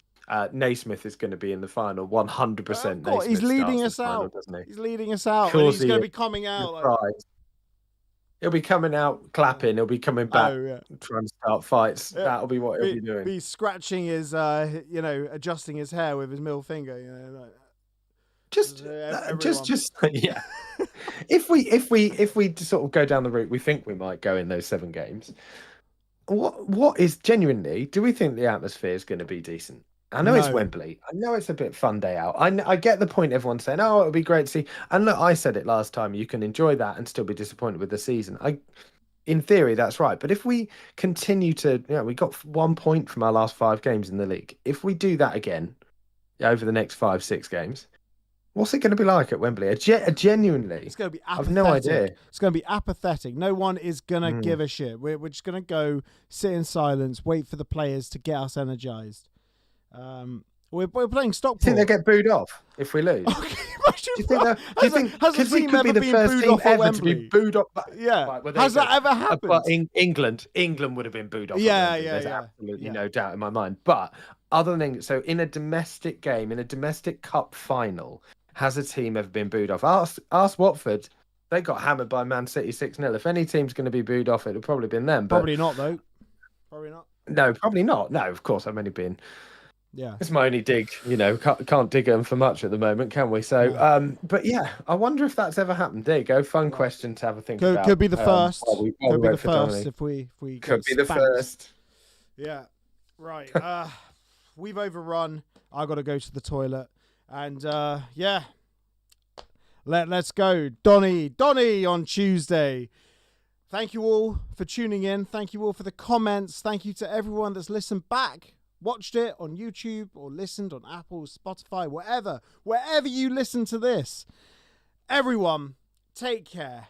B: Naismith is going to be in the final. 100%.
A: Naismith he's leading us out. He's leading us out. And he's going to be coming out.
B: He'll be coming out clapping. He'll be coming back trying to start fights. That'll be what he'll be doing.
A: Be scratching his, adjusting his hair with his middle finger.
B: Just yeah. If we sort of go down the route we think we might go in those 7 games, what is genuinely? Do we think the atmosphere is going to be decent? I know it's Wembley. I know it's a bit fun day out. I get the point. Everyone's saying, "Oh, it'll be great to see." And look, I said it last time. You can enjoy that and still be disappointed with the season. in theory, that's right. But if we continue to, we got 1 point from our last 5 games in the league. If we do that again over the next 5-6 games, what's it going to be like at Wembley? Genuinely,
A: It's going to be apathetic.
B: I've no idea.
A: It's going to be apathetic. No one is going to give a shit. We're just going to go sit in silence, wait for the players to get us energized. We're playing Stockport.
B: Do you think they get booed off if we lose?
A: Oh, can you imagine?
B: Do you think
A: Has the team ever been booed off at Wembley?
B: To be booed off?
A: Yeah.
B: Right,
A: Has that ever happened?
B: But England would have been booed off. There's absolutely no doubt in my mind. But other than England, so in a domestic game, in a domestic cup final, has a team ever been booed off? Ask Watford. They got hammered by Man City 6-0. If any team's going to be booed off, it'll probably been them. But
A: probably not, though. Probably not.
B: No, probably not. No, of course, I've only been.
A: Yeah,
B: it's my only dig. Can't dig them for much at the moment, can we? So, but yeah, I wonder if that's ever happened. There you go. Fun question to have a think about.
A: Could be the first.
B: Could
A: be the first if we
B: could be the first.
A: Yeah, right. We've overrun. I got to go to the toilet, and yeah, let's go, Donny on Tuesday. Thank you all for tuning in. Thank you all for the comments. Thank you to everyone that's listened back. Watched it on YouTube or listened on Apple, Spotify, wherever you listen to this. Everyone, take care.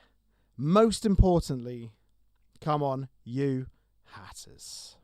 A: Most importantly, come on, you Hatters.